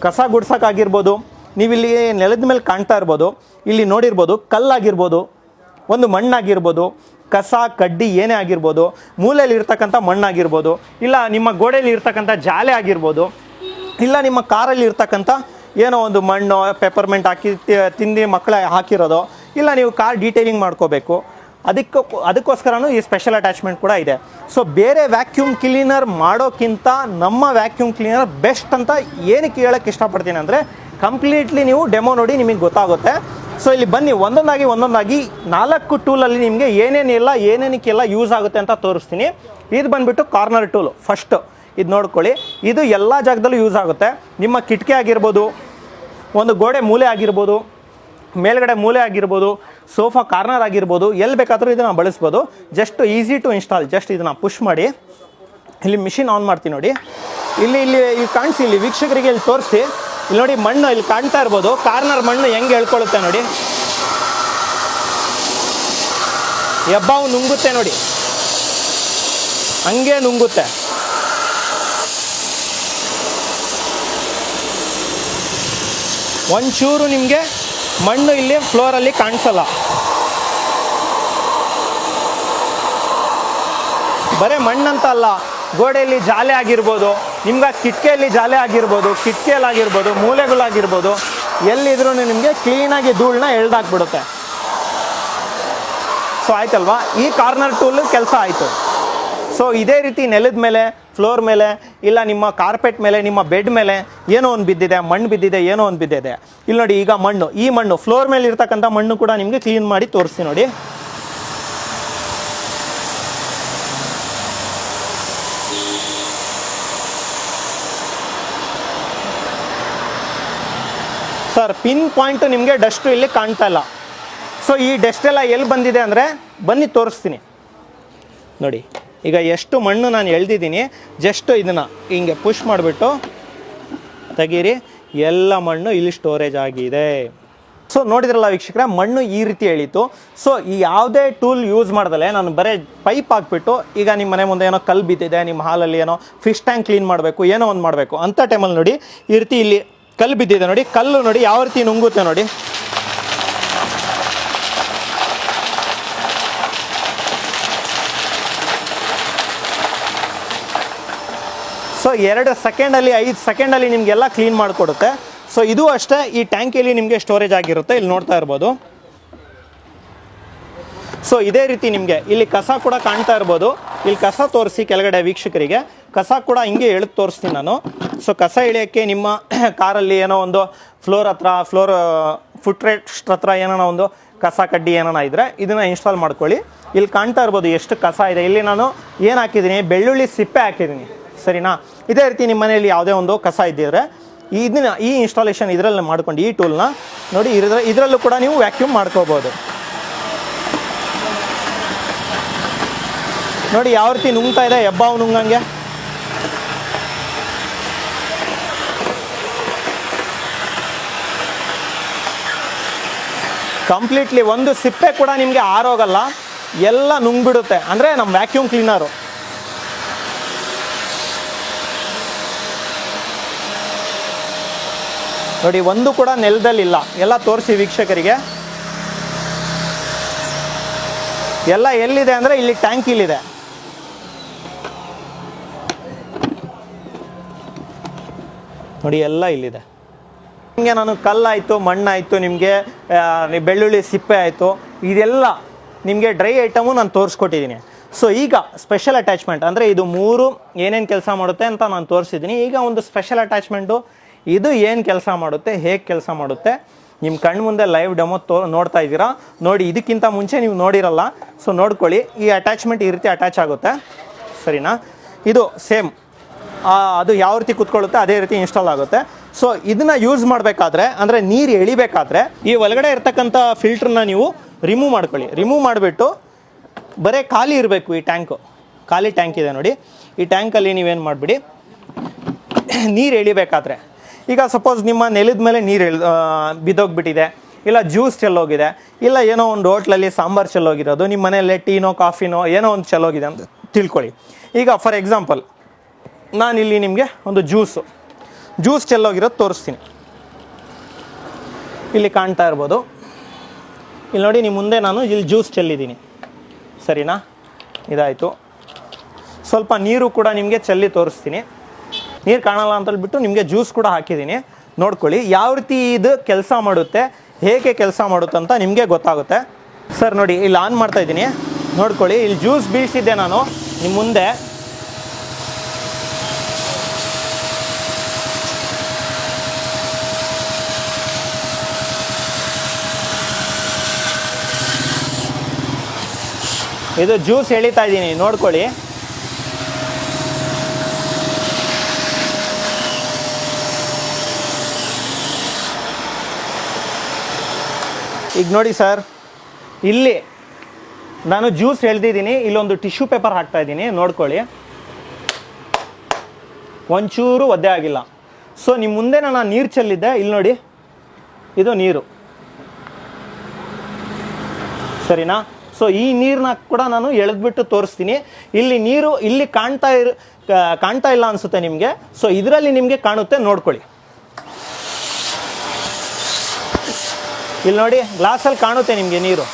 ಕಸ ಗುಡ್ಸೋಕ್ಕಾಗಿರ್ಬೋದು, ನೀವಿಲ್ಲಿ ನೆಲದ ಮೇಲೆ ಕಾಣ್ತಾ ಇರ್ಬೋದು, ಇಲ್ಲಿ ನೋಡಿರ್ಬೋದು, ಕಲ್ಲಾಗಿರ್ಬೋದು, ಒಂದು ಮಣ್ಣಾಗಿರ್ಬೋದು, ಕಸ ಕಡ್ಡಿ ಏನೇ ಆಗಿರ್ಬೋದು, ಮೂಲೆಯಲ್ಲಿ ಇರ್ತಕ್ಕಂಥ ಮಣ್ಣಾಗಿರ್ಬೋದು, ಇಲ್ಲ ನಿಮ್ಮ ಗೋಡೆಯಲ್ಲಿ ಇರ್ತಕ್ಕಂಥ ಜಾಲೆ ಆಗಿರ್ಬೋದು, ಇಲ್ಲ ನಿಮ್ಮ ಕಾರಲ್ಲಿ ಇರ್ತಕ್ಕಂಥ ಏನೋ ಒಂದು ಮಣ್ಣು ಪೆಪ್ಪರ್ಮೆಂಟ್ ಹಾಕಿ ತಿಂದು ಮಕ್ಕಳ ಹಾಕಿರೋದು, ಇಲ್ಲ ನೀವು ಕಾರ್ ಡೀಟೇಲಿಂಗ್ ಮಾಡ್ಕೋಬೇಕು, ಅದಕ್ಕೋಸ್ಕರನೂ ಈ ಸ್ಪೆಷಲ್ ಅಟ್ಯಾಚ್ಮೆಂಟ್ ಕೂಡ ಇದೆ. ಸೊ ಬೇರೆ ವ್ಯಾಕ್ಯೂಮ್ ಕ್ಲೀನರ್ ಮಾಡೋಕ್ಕಿಂತ ನಮ್ಮ ವ್ಯಾಕ್ಯೂಮ್ ಕ್ಲೀನರ್ ಬೆಸ್ಟ್ ಅಂತ ಏನಕ್ಕೆ ಹೇಳೋಕ್ಕೆ ಇಷ್ಟಪಡ್ತೀನಿ ಅಂದರೆ, ಕಂಪ್ಲೀಟ್ಲಿ ನೀವು ಡೆಮೋ ನೋಡಿ ನಿಮಗೆ ಗೊತ್ತಾಗುತ್ತೆ. ಸೊ ಇಲ್ಲಿ ಬನ್ನಿ ಒಂದೊಂದಾಗಿ 4 ಟೂಲಲ್ಲಿ ನಿಮಗೆ ಏನೇನಕ್ಕೆಲ್ಲ ಯೂಸ್ ಆಗುತ್ತೆ ಅಂತ ತೋರಿಸ್ತೀನಿ. ಇದು ಬಂದುಬಿಟ್ಟು ಕಾರ್ನರ್ ಟೂಲು. ಫಸ್ಟು ಇದು ನೋಡ್ಕೊಳ್ಳಿ, ಇದು ಎಲ್ಲ ಜಾಗದಲ್ಲೂ ಯೂಸ್ ಆಗುತ್ತೆ. ನಿಮ್ಮ ಕಿಟಕಿ ಆಗಿರ್ಬೋದು, ಒಂದು ಗೋಡೆ ಮೂಲೆ ಆಗಿರ್ಬೋದು, ಮೇಲ್ಗಡೆ ಮೂಲೆ ಆಗಿರ್ಬೋದು, ಸೋಫಾ ಕಾರ್ನರ್ ಆಗಿರ್ಬೋದು, ಎಲ್ಲಿ ಬೇಕಾದರೂ ಇದನ್ನು ಬಳಸ್ಬೋದು. Just easy to install. Just ಇದನ್ನು ಪುಷ್ ಮಾಡಿ, ಇಲ್ಲಿ ಮಿಷಿನ್ ಆನ್ ಮಾಡ್ತೀನಿ ನೋಡಿ, ಇಲ್ಲಿ ಕಾಣಿಸಿ, ಇಲ್ಲಿ ವೀಕ್ಷಕರಿಗೆ ಇಲ್ಲಿ ತೋರಿಸಿ. ಇಲ್ಲಿ ನೋಡಿ ಮಣ್ಣು ಇಲ್ಲಿ ಕಾಣ್ತಾ ಇರ್ಬೋದು, ಕಾರ್ನರ್ ಮಣ್ಣು ಹೆಂಗೆ ಎಳ್ಕೊಳ್ಳುತ್ತೆ ನೋಡಿ, ಹೆಬ್ಬಾವು ನುಂಗುತ್ತೆ ನೋಡಿ, ಹಂಗೆ ನುಂಗುತ್ತೆ. ಒಂಚೂರು ನಿಮಗೆ ಮಣ್ಣು ಇಲ್ಲಿ ಫ್ಲೋರಲ್ಲಿ ಕಾಣಿಸಲ್ಲ. ಬರೀ ಮಣ್ಣಂತ ಅಲ್ಲ, ಗೋಡೆಯಲ್ಲಿ ಜಾಲೆ ಆಗಿರ್ಬೋದು, ನಿಮ್ಗೆ ಕಿಟಕಿಯಲ್ಲಿ ಜಾಲೆ ಆಗಿರ್ಬೋದು, ಕಿಟಕಿಯಲ್ಲಾಗಿರ್ಬೋದು, ಮೂಲೆಗಳಾಗಿರ್ಬೋದು, ಎಲ್ಲಿದ್ರೂ ನಿಮಗೆ ಕ್ಲೀನಾಗಿ ಧೂಳನ್ನ ಎಳ್ದಾಕ್ಬಿಡುತ್ತೆ. ಸೊ ಆಯ್ತಲ್ವಾ, ಈ ಕಾರ್ನರ್ ಟೂಲ್ ಕೆಲಸ ಆಯಿತು. ಸೊ ಇದೇ ರೀತಿ ನೆಲದ ಮೇಲೆ, ಫ್ಲೋರ್ ಮೇಲೆ, ಇಲ್ಲ ನಿಮ್ಮ ಕಾರ್ಪೆಟ್ ಮೇಲೆ, ನಿಮ್ಮ ಬೆಡ್ ಮೇಲೆ ಏನೋ ಒಂದು ಬಿದ್ದಿದೆ, ಮಣ್ಣು ಬಿದ್ದಿದೆ, ಏನೋ ಒಂದು ಬಿದ್ದಿದೆ. ಇಲ್ಲಿ ನೋಡಿ, ಈಗ ಮಣ್ಣು, ಈ ಮಣ್ಣು ಫ್ಲೋರ್ ಮೇಲೆ ಇರ್ತಕ್ಕಂಥ ಮಣ್ಣು ಕೂಡ ನಿಮಗೆ ಕ್ಲೀನ್ ಮಾಡಿ ತೋರಿಸ್ತೀನಿ ನೋಡಿ. ಸರ್ ಪಿನ್ ಪಾಯಿಂಟು ನಿಮಗೆ ಡಸ್ಟು ಇಲ್ಲಿ ಕಾಣ್ತಾ ಇಲ್ಲ. ಸೊ ಈ ಡಸ್ಟ್ ಎಲ್ಲ ಎಲ್ಲಿ ಬಂದಿದೆ ಅಂದರೆ ಬನ್ನಿ ತೋರಿಸ್ತೀನಿ ನೋಡಿ. ಈಗ ಎಷ್ಟು ಮಣ್ಣು ನಾನು ಎಳ್ದಿದ್ದೀನಿ, ಜಸ್ಟ್ ಇದನ್ನು ಹಿಂಗೆ ಪುಷ್ ಮಾಡಿಬಿಟ್ಟು ತೆಗೀರಿ, ಎಲ್ಲ ಮಣ್ಣು ಇಲ್ಲಿ ಸ್ಟೋರೇಜ್ ಆಗಿದೆ. ಸೊ ನೋಡಿದ್ರಲ್ಲ ವೀಕ್ಷಕರೇ, ಮಣ್ಣು ಈ ರೀತಿ ಎಳೀತು. ಸೊ ಈ ಯಾವುದೇ ಟೂಲ್ ಯೂಸ್ ಮಾಡ್ದಲೆ ನಾನು ಬರೀ ಪೈಪ್ ಹಾಕ್ಬಿಟ್ಟು, ಈಗ ನಿಮ್ಮ ಮನೆ ಮುಂದೆ ಏನೋ ಕಲ್ಲು ಬಿದ್ದಿದೆ, ನಿಮ್ಮ ಹಾಲಲ್ಲಿ ಏನೋ ಫಿಶ್ ಟ್ಯಾಂಕ್ ಕ್ಲೀನ್ ಮಾಡಬೇಕು, ಏನೋ ಒಂದು ಮಾಡಬೇಕು ಅಂಥ ಟೈಮಲ್ಲಿ ನೋಡಿ, ಈ ರೀತಿ ಇಲ್ಲಿ ಕಲ್ಲು ಬಿದ್ದಿದೆ ನೋಡಿ, ಕಲ್ಲು ನೋಡಿ ಯಾವ ರೀತಿ ನುಂಗುತ್ತೆ ನೋಡಿ. ಸೊ 2 ಸೆಕೆಂಡಲ್ಲಿ 5 ಸೆಕೆಂಡಲ್ಲಿ ನಿಮಗೆಲ್ಲ ಕ್ಲೀನ್ ಮಾಡಿಕೊಡುತ್ತೆ. ಸೊ ಇದು ಅಷ್ಟೇ, ಈ ಟ್ಯಾಂಕಿಯಲ್ಲಿ ನಿಮಗೆ ಸ್ಟೋರೇಜ್ ಆಗಿರುತ್ತೆ, ಇಲ್ಲಿ ನೋಡ್ತಾ ಇರ್ಬೋದು. ಸೊ ಇದೇ ರೀತಿ ನಿಮಗೆ ಇಲ್ಲಿ ಕಸ ಕೂಡ ಕಾಣ್ತಾ ಇರ್ಬೋದು. ಇಲ್ಲಿ ಕಸ ತೋರಿಸಿ ಕೆಳಗಡೆ ವೀಕ್ಷಕರಿಗೆ, ಕಸ ಕೂಡ ಹಿಂಗೆ ಎಳೆದು ತೋರಿಸ್ತೀನಿ ನಾನು. ಸೊ ಕಸ ಇಳಿಯೋಕ್ಕೆ ನಿಮ್ಮ ಕಾರಲ್ಲಿ ಏನೋ ಒಂದು ಫ್ಲೋರ್ ಫುಟ್ ರೆಸ್ಟ್ ಹತ್ರ ಏನೋ ಒಂದು ಕಸ ಕಡ್ಡಿ ಏನೋ ಇದ್ದರೆ ಇದನ್ನು ಇನ್ಸ್ಟಾಲ್ ಮಾಡ್ಕೊಳ್ಳಿ. ಇಲ್ಲಿ ಕಾಣ್ತಾ ಇರ್ಬೋದು ಎಷ್ಟು ಕಸ ಇದೆ. ಇಲ್ಲಿ ನಾನು ಏನು ಹಾಕಿದ್ದೀನಿ, ಬೆಳ್ಳುಳ್ಳಿ ಸಿಪ್ಪೆ ಹಾಕಿದ್ದೀನಿ, ಸರಿನಾ. ಇದೇ ರೀತಿ ನಿಮ್ಮ ಮನೆಯಲ್ಲಿ ಯಾವುದೇ ಒಂದು ಕಸ ಇದ್ದಿದ್ರೆ ಇದನ್ನ ಈ ಇನ್ಸ್ಟಾಲೇಷನ್ ಇದರಲ್ಲಿ ಮಾಡ್ಕೊಂಡು ಈ ಟೂಲ್ನ ನೋಡಿ, ಇದರಲ್ಲೂ ಕೂಡ ನೀವು ವ್ಯಾಕ್ಯೂಮ್ ಮಾಡ್ಕೋಬೋದು. ನೋಡಿ ಯಾವ ರೀತಿ ನುಂಗ್ತಾ ಇದೆ, ಹೆಬ್ಬಾವು ನುಂಗಂಗೆ. ಕಂಪ್ಲೀಟ್ಲಿ ಒಂದು ಸಿಪ್ಪೆ ಕೂಡ ನಿಮಗೆ ಆರೋಗಲ್ಲ, ಎಲ್ಲ ನುಂಗ್ಬಿಡುತ್ತೆ. ಅಂದರೆ ನಮ್ಮ ವ್ಯಾಕ್ಯೂಮ್ ಕ್ಲೀನರು. ನೋಡಿ ಒಂದು ಕೂಡ ನೆಲದಲ್ಲಿಲ್ಲ, ಎಲ್ಲ ತೋರಿಸಿ ವೀಕ್ಷಕರಿಗೆ. ಎಲ್ಲ ಎಲ್ಲಿದೆ ಅಂದರೆ ಇಲ್ಲಿ ಟ್ಯಾಂಕ್ ಇಲ್ಲಿದೆ. ನೋಡಿ ಎಲ್ಲ ಇಲ್ಲಿದೆ. ನಿಮಗೆ ನಾನು ಕಲ್ಲಾಯಿತು, ಮಣ್ಣಾಯಿತು, ನಿಮಗೆ ಬೆಳ್ಳುಳ್ಳಿ ಸಿಪ್ಪೆ ಆಯಿತು, ಇದೆಲ್ಲ ನಿಮಗೆ ಡ್ರೈ ಐಟಮು ನಾನು ತೋರಿಸ್ಕೊಟ್ಟಿದ್ದೀನಿ. ಸೊ ಈಗ ಸ್ಪೆಷಲ್ ಅಟ್ಯಾಚ್ಮೆಂಟ್ ಅಂದರೆ ಇದು 3 ಏನೇನು ಕೆಲಸ ಮಾಡುತ್ತೆ ಅಂತ ನಾನು ತೋರಿಸಿದ್ದೀನಿ. ಈಗ ಒಂದು ಸ್ಪೆಷಲ್ ಅಟ್ಯಾಚ್ಮೆಂಟು, ಇದು ಏನು ಕೆಲಸ ಮಾಡುತ್ತೆ, ಹೇಗೆ ಕೆಲಸ ಮಾಡುತ್ತೆ, ನಿಮ್ಮ ಕಣ್ಣು ಮುಂದೆ ಲೈವ್ ಡೆಮೋ ನೋಡ್ತಾ ಇದ್ದೀರಾ ನೋಡಿ. ಇದಕ್ಕಿಂತ ಮುಂಚೆ ನೀವು ನೋಡಿರಲ್ಲ, ಸೊ ನೋಡ್ಕೊಳ್ಳಿ. ಈ ಅಟ್ಯಾಚ್ಮೆಂಟ್ ಈ ರೀತಿ ಅಟ್ಯಾಚ್ ಆಗುತ್ತೆ, ಸರಿನಾ. ಇದು ಸೇಮ್ ಅದು ಯಾವ ರೀತಿ ಕೂತ್ಕೊಳ್ಳುತ್ತೆ ಅದೇ ರೀತಿ ಇನ್ಸ್ಟಾಲ್ ಆಗುತ್ತೆ. ಸೊ ಇದನ್ನು ಯೂಸ್ ಮಾಡಬೇಕಾದ್ರೆ, ಅಂದರೆ ನೀರು ಎಳಿಬೇಕಾದ್ರೆ ಈ ಒಳಗಡೆ ಇರ್ತಕ್ಕಂಥ ಫಿಲ್ಟ್ರನ್ನ ನೀವು ರಿಮೂವ್ ಮಾಡ್ಕೊಳ್ಳಿ. ರಿಮೂವ್ ಮಾಡಿಬಿಟ್ಟು ಬರೀ ಖಾಲಿ ಇರಬೇಕು. ಈ ಟ್ಯಾಂಕು ಖಾಲಿ ಟ್ಯಾಂಕ್ ಇದೆ ನೋಡಿ, ಈ ಟ್ಯಾಂಕಲ್ಲಿ ನೀವೇನು ಮಾಡಿಬಿಡಿ, ನೀರು ಎಳಿಬೇಕಾದ್ರೆ, ಈಗ ಸಪೋಸ್ ನಿಮ್ಮ ನೆಲದ ಮೇಲೆ ನೀರು ಬಿದ್ದೋಗ್ಬಿಟ್ಟಿದೆ, ಇಲ್ಲ ಜ್ಯೂಸ್ ಚೆಲ್ಲೋಗಿದೆ, ಇಲ್ಲ ಏನೋ ಒಂದು ಹೋಟ್ಲಲ್ಲಿ ಸಾಂಬಾರು ಚೆಲ್ಲೋಗಿರೋದು, ನಿಮ್ಮ ಮನೆಯಲ್ಲೇ ಟೀನೋ ಕಾಫಿನೋ ಏನೋ ಒಂದು ಚೆಲ್ಲೋಗಿದೆ ಅಂತ ತಿಳ್ಕೊಳ್ಳಿ. ಈಗ ಫಾರ್ ಎಕ್ಸಾಂಪಲ್ ನಾನಿಲ್ಲಿ ನಿಮಗೆ ಒಂದು ಜ್ಯೂಸ್ ಚೆಲ್ಲೋಗಿರೋದು ತೋರಿಸ್ತೀನಿ. ಇಲ್ಲಿ ಕಾಣ್ತಾ ಇರ್ಬೋದು, ಇಲ್ಲಿ ನೋಡಿ ನಿಮ್ಮ ಮುಂದೆ ನಾನು ಇಲ್ಲಿ ಜ್ಯೂಸ್ ಚೆಲ್ಲಿದ್ದೀನಿ, ಸರಿನಾ. ಇದಾಯಿತು. ಸ್ವಲ್ಪ ನೀರು ಕೂಡ ನಿಮಗೆ ಚೆಲ್ಲಿ ತೋರಿಸ್ತೀನಿ. ನೀರು ಕಾಣಲ್ಲ ಅಂತೇಳ್ಬಿಟ್ಟು ನಿಮಗೆ ಜ್ಯೂಸ್ ಕೂಡ ಹಾಕಿದ್ದೀನಿ. ನೋಡ್ಕೊಳ್ಳಿ ಯಾವ ರೀತಿ ಇದು ಕೆಲಸ ಮಾಡುತ್ತೆ, ಹೇಗೆ ಕೆಲಸ ಮಾಡುತ್ತೆ ಅಂತ ನಿಮಗೆ ಗೊತ್ತಾಗುತ್ತೆ. ಸರ್ ನೋಡಿ ಇಲ್ಲಿ ಆನ್ ಮಾಡ್ತಾ ಇದ್ದೀನಿ, ನೋಡ್ಕೊಳ್ಳಿ. ಇಲ್ಲಿ ಜ್ಯೂಸ್ ಬೀಳಿಸಿದ್ದೆ ನಾನು ನಿಮ್ಮ ಮುಂದೆ. ಇದು ಜ್ಯೂಸ್ ಎಳಿತಾ ಇದ್ದೀನಿ, ನೋಡ್ಕೊಳ್ಳಿ. ಈಗ ನೋಡಿ ಸರ್, ಇಲ್ಲಿ ನಾನು ಜ್ಯೂಸ್ ಎಳ್ದಿದ್ದೀನಿ, ಇಲ್ಲೊಂದು ಟಿಶ್ಯೂ ಪೇಪರ್ ಹಾಕ್ತಾ ಇದ್ದೀನಿ, ನೋಡ್ಕೊಳ್ಳಿ. ಒಂಚೂರು ಒದ್ದೆ ಆಗಿಲ್ಲ. ಸೊ ನಿಮ್ಮ ಮುಂದೆ ನಾನು ನೀರು ಚೆಲ್ಲಿದ್ದೆ, ಇಲ್ಲಿ ನೋಡಿ ಇದು ನೀರು, ಸರಿನಾ? ಸೊ ಈ ನೀರನ್ನ ಕೂಡ ನಾನು ಎಳೆದ್ಬಿಟ್ಟು ತೋರಿಸ್ತೀನಿ. ಇಲ್ಲಿ ನೀರು ಇಲ್ಲಿ ಕಾಣ್ತಾ ಇಲ್ಲ ಅನಿಸುತ್ತೆ ನಿಮಗೆ. ಸೊ ಇದರಲ್ಲಿ ನಿಮಗೆ ಕಾಣುತ್ತೆ, ನೋಡ್ಕೊಳ್ಳಿ. ಇಲ್ಲಿ ನೋಡಿ ಗ್ಲಾಸಲ್ಲಿ ಕಾಣುತ್ತೆ ನಿಮಗೆ ನೀರು.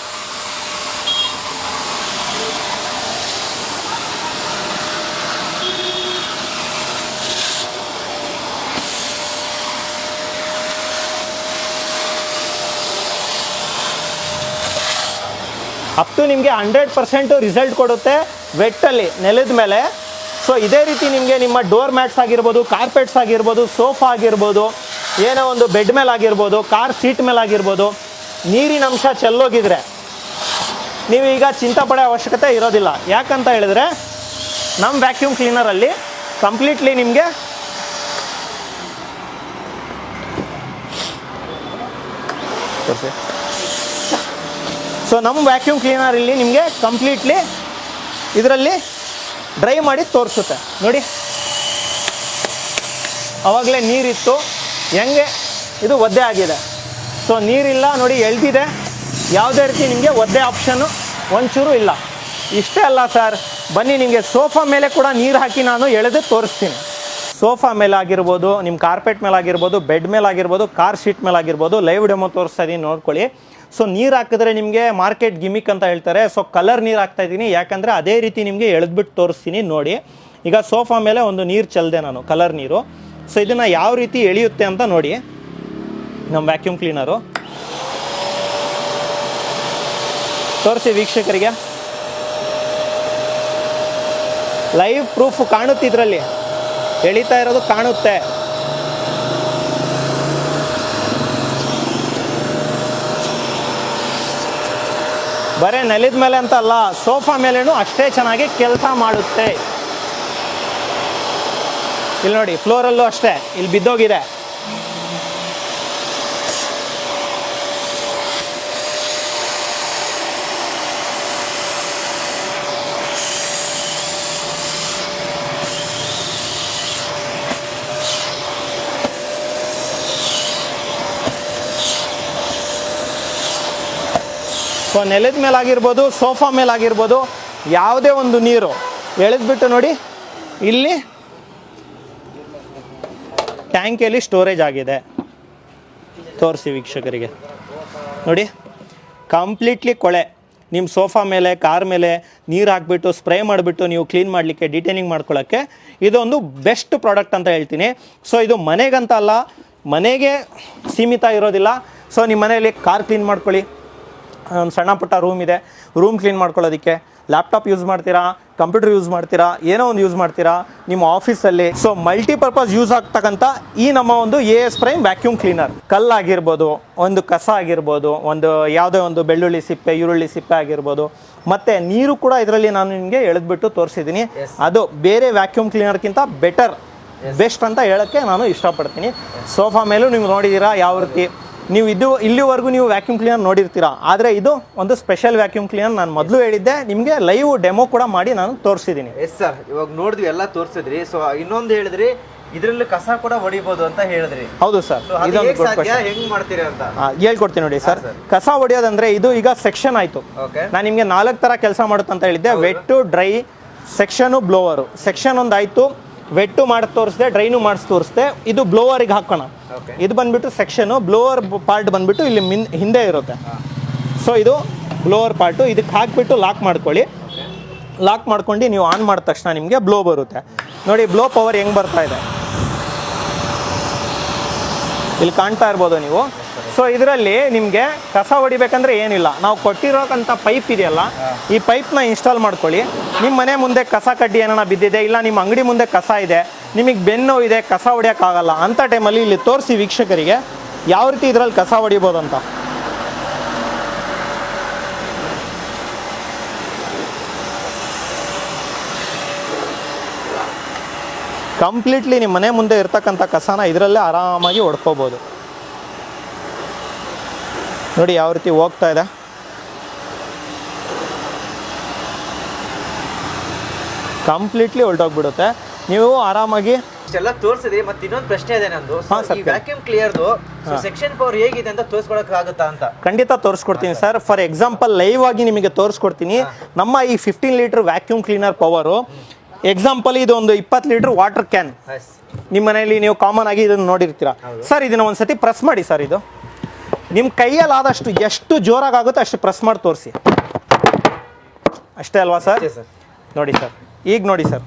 ಅಪ್ ಟು ನಿಮಗೆ 100% ರಿಸಲ್ಟ್ ಕೊಡುತ್ತೆ ವೆಟ್ಟಲ್ಲಿ, ನೆಲದ ಮೇಲೆ. ಸೊ ಇದೇ ರೀತಿ ನಿಮಗೆ ನಿಮ್ಮ ಡೋರ್ ಮ್ಯಾಟ್ಸ್ ಆಗಿರ್ಬೋದು, ಕಾರ್ಪೆಟ್ಸ್ ಆಗಿರ್ಬೋದು, ಸೋಫಾ ಆಗಿರ್ಬೋದು, ಏನೋ ಒಂದು ಬೆಡ್ ಮೇಲೆ ಆಗಿರ್ಬೋದು, ಕಾರ್ ಸೀಟ್ ಮೇಲೆ ಆಗಿರ್ಬೋದು, ನೀರಿನ ಅಂಶ ಚೆಲ್ಲೋಗಿದ್ರೆ ನೀವೀಗ ಚಿಂತೆ ಪಡೋ ಅವಶ್ಯಕತೆ ಇರೋದಿಲ್ಲ. ಯಾಕಂತ ಹೇಳಿದ್ರೆ ನಮ್ಮ ವ್ಯಾಕ್ಯೂಮ್ ಕ್ಲೀನರಲ್ಲಿ ಕಂಪ್ಲೀಟ್ಲಿ ನಿಮಗೆ ಸೊ ನಮ್ಮ ವ್ಯಾಕ್ಯೂಮ್ ಕ್ಲೀನರ್ ಇಲ್ಲಿ ನಿಮಗೆ ಕಂಪ್ಲೀಟ್ಲಿ ಇದರಲ್ಲಿ ಡ್ರೈ ಮಾಡಿ ತೋರಿಸುತ್ತೆ. ನೋಡಿ ಆವಾಗಲೇ ನೀರಿತ್ತು, ಹೆಂಗೆ ಇದು ಒದ್ದೆ ಆಗಿದೆ. ಸೊ ನೀರಿಲ್ಲ ನೋಡಿ, ಎಳ್ದಿದೆ. ಯಾವುದೇ ರೀತಿ ನಿಮಗೆ ಒದ್ದೆ ಆಪ್ಷನ್ನು ಒಂಚೂರು ಇಲ್ಲ. ಇಷ್ಟೇ ಅಲ್ಲ ಸರ್, ಬನ್ನಿ ನಿಮಗೆ ಸೋಫಾ ಮೇಲೆ ಕೂಡ ನೀರು ಹಾಕಿ ನಾನು ಎಳೆದು ತೋರಿಸ್ತೀನಿ. ಸೋಫಾ ಮೇಲೆ ಆಗಿರ್ಬೋದು, ನಿಮ್ಮ ಕಾರ್ಪೆಟ್ ಮೇಲೆ ಆಗಿರ್ಬೋದು, ಬೆಡ್ ಮೇಲೆ ಆಗಿರ್ಬೋದು, ಕಾರ್ ಶೀಟ್ ಮೇಲೆ ಆಗಿರ್ಬೋದು, ಲೈವ್ ಡೆಮೋ ತೋರಿಸ್ತಾ ಇದ್ದೀನಿ, ನೋಡ್ಕೊಳ್ಳಿ. ಸೊ ನೀರು ಹಾಕಿದ್ರೆ ನಿಮಗೆ ಮಾರ್ಕೆಟ್ ಗಿಮಿಕ್ ಅಂತ ಹೇಳ್ತಾರೆ. ಸೊ ಕಲರ್ ನೀರು ಹಾಕ್ತಾ ಇದ್ದೀನಿ, ಯಾಕಂದರೆ ಅದೇ ರೀತಿ ನಿಮಗೆ ಎಳೆದ್ಬಿಟ್ಟು ತೋರಿಸ್ತೀನಿ. ನೋಡಿ ಈಗ ಸೋಫಾ ಮೇಲೆ ಒಂದು ನೀರು ಚೆಲ್ಲಿದೆ ನಾನು, ಕಲರ್ ನೀರು. ಸೊ ಇದನ್ನು ಯಾವ ರೀತಿ ಎಳೆಯುತ್ತೆ ಅಂತ ನೋಡಿ ನಮ್ಮ ವ್ಯಾಕ್ಯೂಮ್ ಕ್ಲೀನರು. ತೋರಿಸಿ ವೀಕ್ಷಕರಿಗೆ, ಲೈವ್ ಪ್ರೂಫ್ ಕಾಣುತ್ತೆ, ಇದರಲ್ಲಿ ಎಳಿತಾ ಇರೋದು ಕಾಣುತ್ತೆ. ಬರೀ ನೆಲದ ಮೇಲೆ ಅಂತ ಅಲ್ಲ, ಸೋಫಾ ಮೇಲೇನು ಅಷ್ಟೇ ಚೆನ್ನಾಗಿ ಕೆಲಸ ಮಾಡುತ್ತೆ. ಇಲ್ಲಿ ನೋಡಿ ಫ್ಲೋರಲ್ಲೂ ಅಷ್ಟೇ, ಇಲ್ಲಿ ಬಿದ್ದೋಗಿದೆ. ಸೊ ನೆಲದ ಮೇಲಾಗಿರ್ಬೋದು, ಸೋಫಾ ಮೇಲಾಗಿರ್ಬೋದು, ಯಾವುದೇ ಒಂದು ನೀರು ಎಳೆದ್ಬಿಟ್ಟು ನೋಡಿ ಇಲ್ಲಿ ಟ್ಯಾಂಕಿಯಲ್ಲಿ ಸ್ಟೋರೇಜ್ ಆಗಿದೆ. ತೋರಿಸಿ ವೀಕ್ಷಕರಿಗೆ ನೋಡಿ, ಕಂಪ್ಲೀಟ್ಲಿ ಕೊಳೆ. ನಿಮ್ಮ ಸೋಫಾ ಮೇಲೆ, ಕಾರ್ ಮೇಲೆ ನೀರು ಹಾಕಿಬಿಟ್ಟು ಸ್ಪ್ರೇ ಮಾಡಿಬಿಟ್ಟು ನೀವು ಕ್ಲೀನ್ ಮಾಡಲಿಕ್ಕೆ, ಡೀಟೇಲಿಂಗ್ ಮಾಡ್ಕೊಳ್ಳೋಕ್ಕೆ ಇದೊಂದು ಬೆಸ್ಟ್ ಪ್ರಾಡಕ್ಟ್ ಅಂತ ಹೇಳ್ತೀನಿ. ಸೊ ಇದು ಮನೆಗಂತ ಅಲ್ಲ, ಮನೆಗೆ ಸೀಮಿತ ಇರೋದಿಲ್ಲ. ಸೊ ನಿಮ್ಮ ಮನೆಯಲ್ಲಿ ಕಾರ್ ಕ್ಲೀನ್ ಮಾಡ್ಕೊಳ್ಳಿ, ಒಂದು ಸಣ್ಣ ಪುಟ್ಟ ರೂಮ್ ಇದೆ, ರೂಮ್ ಕ್ಲೀನ್ ಮಾಡ್ಕೊಳ್ಳೋದಕ್ಕೆ, ಲ್ಯಾಪ್ಟಾಪ್ ಯೂಸ್ ಮಾಡ್ತೀರಾ, ಕಂಪ್ಯೂಟರ್ ಯೂಸ್ ಮಾಡ್ತೀರಾ, ಏನೋ ಒಂದು ಯೂಸ್ ಮಾಡ್ತೀರಾ ನಿಮ್ಮ ಆಫೀಸಲ್ಲಿ. ಸೊ ಮಲ್ಟಿಪರ್ಪಸ್ ಯೂಸ್ ಆಗ್ತಕ್ಕಂಥ ಈ ನಮ್ಮ ಒಂದು AS ಪ್ರೈಮ್ ವ್ಯಾಕ್ಯೂಮ್ ಕ್ಲೀನರ್, ಕಲ್ಲಾಗಿರ್ಬೋದು, ಒಂದು ಕಸ ಆಗಿರ್ಬೋದು, ಒಂದು ಯಾವುದೇ ಒಂದು ಬೆಳ್ಳುಳ್ಳಿ ಸಿಪ್ಪೆ, ಈರುಳ್ಳಿ ಸಿಪ್ಪೆ ಆಗಿರ್ಬೋದು, ಮತ್ತು ನೀರು ಕೂಡ ಇದರಲ್ಲಿ ನಾನು ನಿಮಗೆ ಎಳೆದ್ಬಿಟ್ಟು ತೋರಿಸಿದ್ದೀನಿ. ಅದು ಬೇರೆ ವ್ಯಾಕ್ಯೂಮ್ ಕ್ಲೀನರ್ಗಿಂತ ಬೆಟರ್, ಬೆಸ್ಟ್ ಅಂತ ಹೇಳೋಕ್ಕೆ ನಾನು ಇಷ್ಟಪಡ್ತೀನಿ. ಸೋಫಾ ಮೇಲೂ ನೀವು ನೋಡಿದ್ದೀರಾ ಯಾವ ರೀತಿ, ನೀವು ಇಲ್ಲಿವರೆಗೂ ನೀವು ವ್ಯಾಕ್ಯೂಮ್ ಕ್ಲೀನರ್ ನೋಡಿರ್ತೀರಾ, ಆದರೆ ಇದು ಒಂದು ಸ್ಪೆಷಲ್ ವ್ಯಾಕ್ಯೂಮ್ ಕ್ಲೀನರ್. ನಾನು ಮೊದಲು ಹೇಳಿದ್ದೆ, ನಿಮಗೆ ಲೈವ್ ಡೆಮೋ ಕೂಡ ಮಾಡಿ ನಾನು ತೋರಿಸಿದ್ದೀನಿ. ಎಸ್ ಸರ್, ಇವಾಗ ನೋಡಿದ್ವಿ, ಎಲ್ಲ ತೋರಿಸಿದ್ರಿ. ಸೊ ಇನ್ನೊಂದು ಹೇಳಿದ್ರಿ, ಇದರಲ್ಲಿ ಕಸ ಕೂಡ ಹೊಡಿಬಹುದು ಅಂತ ಹೇಳಿದ್ರಿ. ಹೌದು ಸರ್, ಇದೊಂದು ಹೆಂಗ್ ಮಾಡ್ತೀರಾ ಅಂತ ಹೇಳ್ಕೊಡ್ತೀನಿ ನೋಡಿ ಸರ್. ಕಸ ಹೊಡೆಯೋದಂದ್ರೆ ಇದು ಈಗ ಸೆಕ್ಷನ್ ಆಯ್ತು. ನಾನು ನಿಮಗೆ 4 ಥರ ಕೆಲಸ ಮಾಡುತ್ತೆ ಅಂತ ಹೇಳಿದ್ದೆ. ವೆಟ್ಟು, ಡ್ರೈ, ಸೆಕ್ಷನು, ಬ್ಲೋವರು. ಸೆಕ್ಷನ್ ಒಂದು ಆಯಿತು, ವೆಟ್ಟು ಮಾಡಿ ತೋರಿಸಿದೆ, ಡ್ರೈನು ಮಾಡಿಸಿ ತೋರಿಸಿದೆ. ಇದು ಬ್ಲೋವರಿಗೆ ಹಾಕೋಣ. ಇದು ಬಂದ್ಬಿಟ್ಟು ಸೆಕ್ಷನು, ಬ್ಲೋವರ್ ಪಾರ್ಟ್ ಬಂದ್ಬಿಟ್ಟು ಇಲ್ಲಿ ಹಿಂದೆ ಇರುತ್ತೆ. ಸೊ ಇದು ಬ್ಲೋವರ್ ಪಾರ್ಟು, ಇದಕ್ಕೆ ಹಾಕಿಬಿಟ್ಟು ಲಾಕ್ ಮಾಡ್ಕೊಳ್ಳಿ. ಲಾಕ್ ಮಾಡ್ಕೊಂಡು ನೀವು ಆನ್ ಮಾಡಿದ ತಕ್ಷಣ ನಿಮಗೆ ಬ್ಲೋ ಬರುತ್ತೆ. ನೋಡಿ ಬ್ಲೋ ಪವರ್ ಹೆಂಗೆ ಬರ್ತಾ ಇದೆ, ಇಲ್ಲಿ ಕಾಣ್ತಾ ಇರ್ಬೋದು ನೀವು. ಸೊ ಇದರಲ್ಲಿ ನಿಮಗೆ ಕಸ ಹೊಡಿಬೇಕಂದ್ರೆ ಏನಿಲ್ಲ, ನಾವು ಕೊಟ್ಟಿರೋಕ್ಕಂಥ ಪೈಪ್ ಇದೆಯಲ್ಲ, ಈ ಪೈಪ್ನ ಇನ್ಸ್ಟಾಲ್ ಮಾಡ್ಕೊಳ್ಳಿ. ನಿಮ್ಮ ಮನೆ ಮುಂದೆ ಕಸ ಕಡ್ಡಿ ಏನಾರ ಬಿದ್ದಿದೆ, ಇಲ್ಲ ನಿಮ್ಮ ಅಂಗಡಿ ಮುಂದೆ ಕಸ ಇದೆ, ನಿಮಗೆ ಬೆನ್ನು ಇದೆ, ಕಸ ಹೊಡಿಯೋಕ್ಕಾಗಲ್ಲ ಅಂಥ ಟೈಮಲ್ಲಿ ಇಲ್ಲಿ ತೋರಿಸಿ ವೀಕ್ಷಕರಿಗೆ ಯಾವ ರೀತಿ ಇದರಲ್ಲಿ ಕಸ ಹೊಡಿಬೋದು ಅಂತ. ಕಂಪ್ಲೀಟ್ಲಿ ನಿಮ್ಮ ಮನೆ ಮುಂದೆ ಇರ್ತಕ್ಕಂಥ ಕಸನ ಇದರಲ್ಲೇ ಆರಾಮಾಗಿ ಹೊಡ್ಕೋಬೋದು. ನೋಡಿ ಯಾವ ರೀತಿ ಹೋಗ್ತಾ ಇದೆ. ಕಂಪ್ಲೀಟ್ಲಿ ಹೊರಟೋಗ್ಬಿಡುತ್ತೆ. ನೀವು ಆರಾಮಾಗಿ ಇಷ್ಟೆಲ್ಲ ತೋರಿಸಿದ್ರಿ. ಮತ್ತೆ ಇನ್ನೊಂದು ಪ್ರಶ್ನೆ ಇದೆ ನಂದು. ಈ ವ್ಯಾಕ್ಯೂಮ್ ಕ್ಲಿಯರ್ದು ಸೆಕ್ಷನ್ ಪವರ್ ಹೇಗಿದೆ ಅಂತ ತೋರಿಸ್ಕೊಳಕ್ ಆಗುತ್ತಾ ಅಂತ? ಖಂಡಿತ ತೋರಿಸ್ಕೊಡ್ತೀನಿ ಸರ್. ಫಾರ್ ಎಕ್ಸಾಂಪಲ್ ಲೈವ್ ಆಗಿ ನಿಮಗೆ ತೋರಿಸ್ಕೊಡ್ತೀನಿ. ನಮ್ಮ ಈ 15 litre vacuum cleaner power, example ಇದು ಒಂದು 20 ಲೀಟರ್ ವಾಟರ್ ಕ್ಯಾನ್ ನಿಮ್ಮ ಮನೆಯಲ್ಲಿ ನೀವು ಕಾಮನ್ ಆಗಿ ಇದನ್ನು ನೋಡಿರ್ತೀರಾ ಸರ್. ಇದನ್ನ ಒಂದ್ಸತಿ ಪ್ರೆಸ್ ಮಾಡಿ ಸರ್. ಇದು ನಿಮ್ಮ ಕೈಯಲ್ಲಾದಷ್ಟು ಎಷ್ಟು ಜೋರಾಗುತ್ತೆ ಅಷ್ಟು ಪ್ರೆಸ್ ಮಾಡಿ ತೋರಿಸಿ. ಅಷ್ಟೇ ಅಲ್ವಾ ಸರ್? ನೋಡಿ ಸರ್, ಈಗ ನೋಡಿ ಸರ್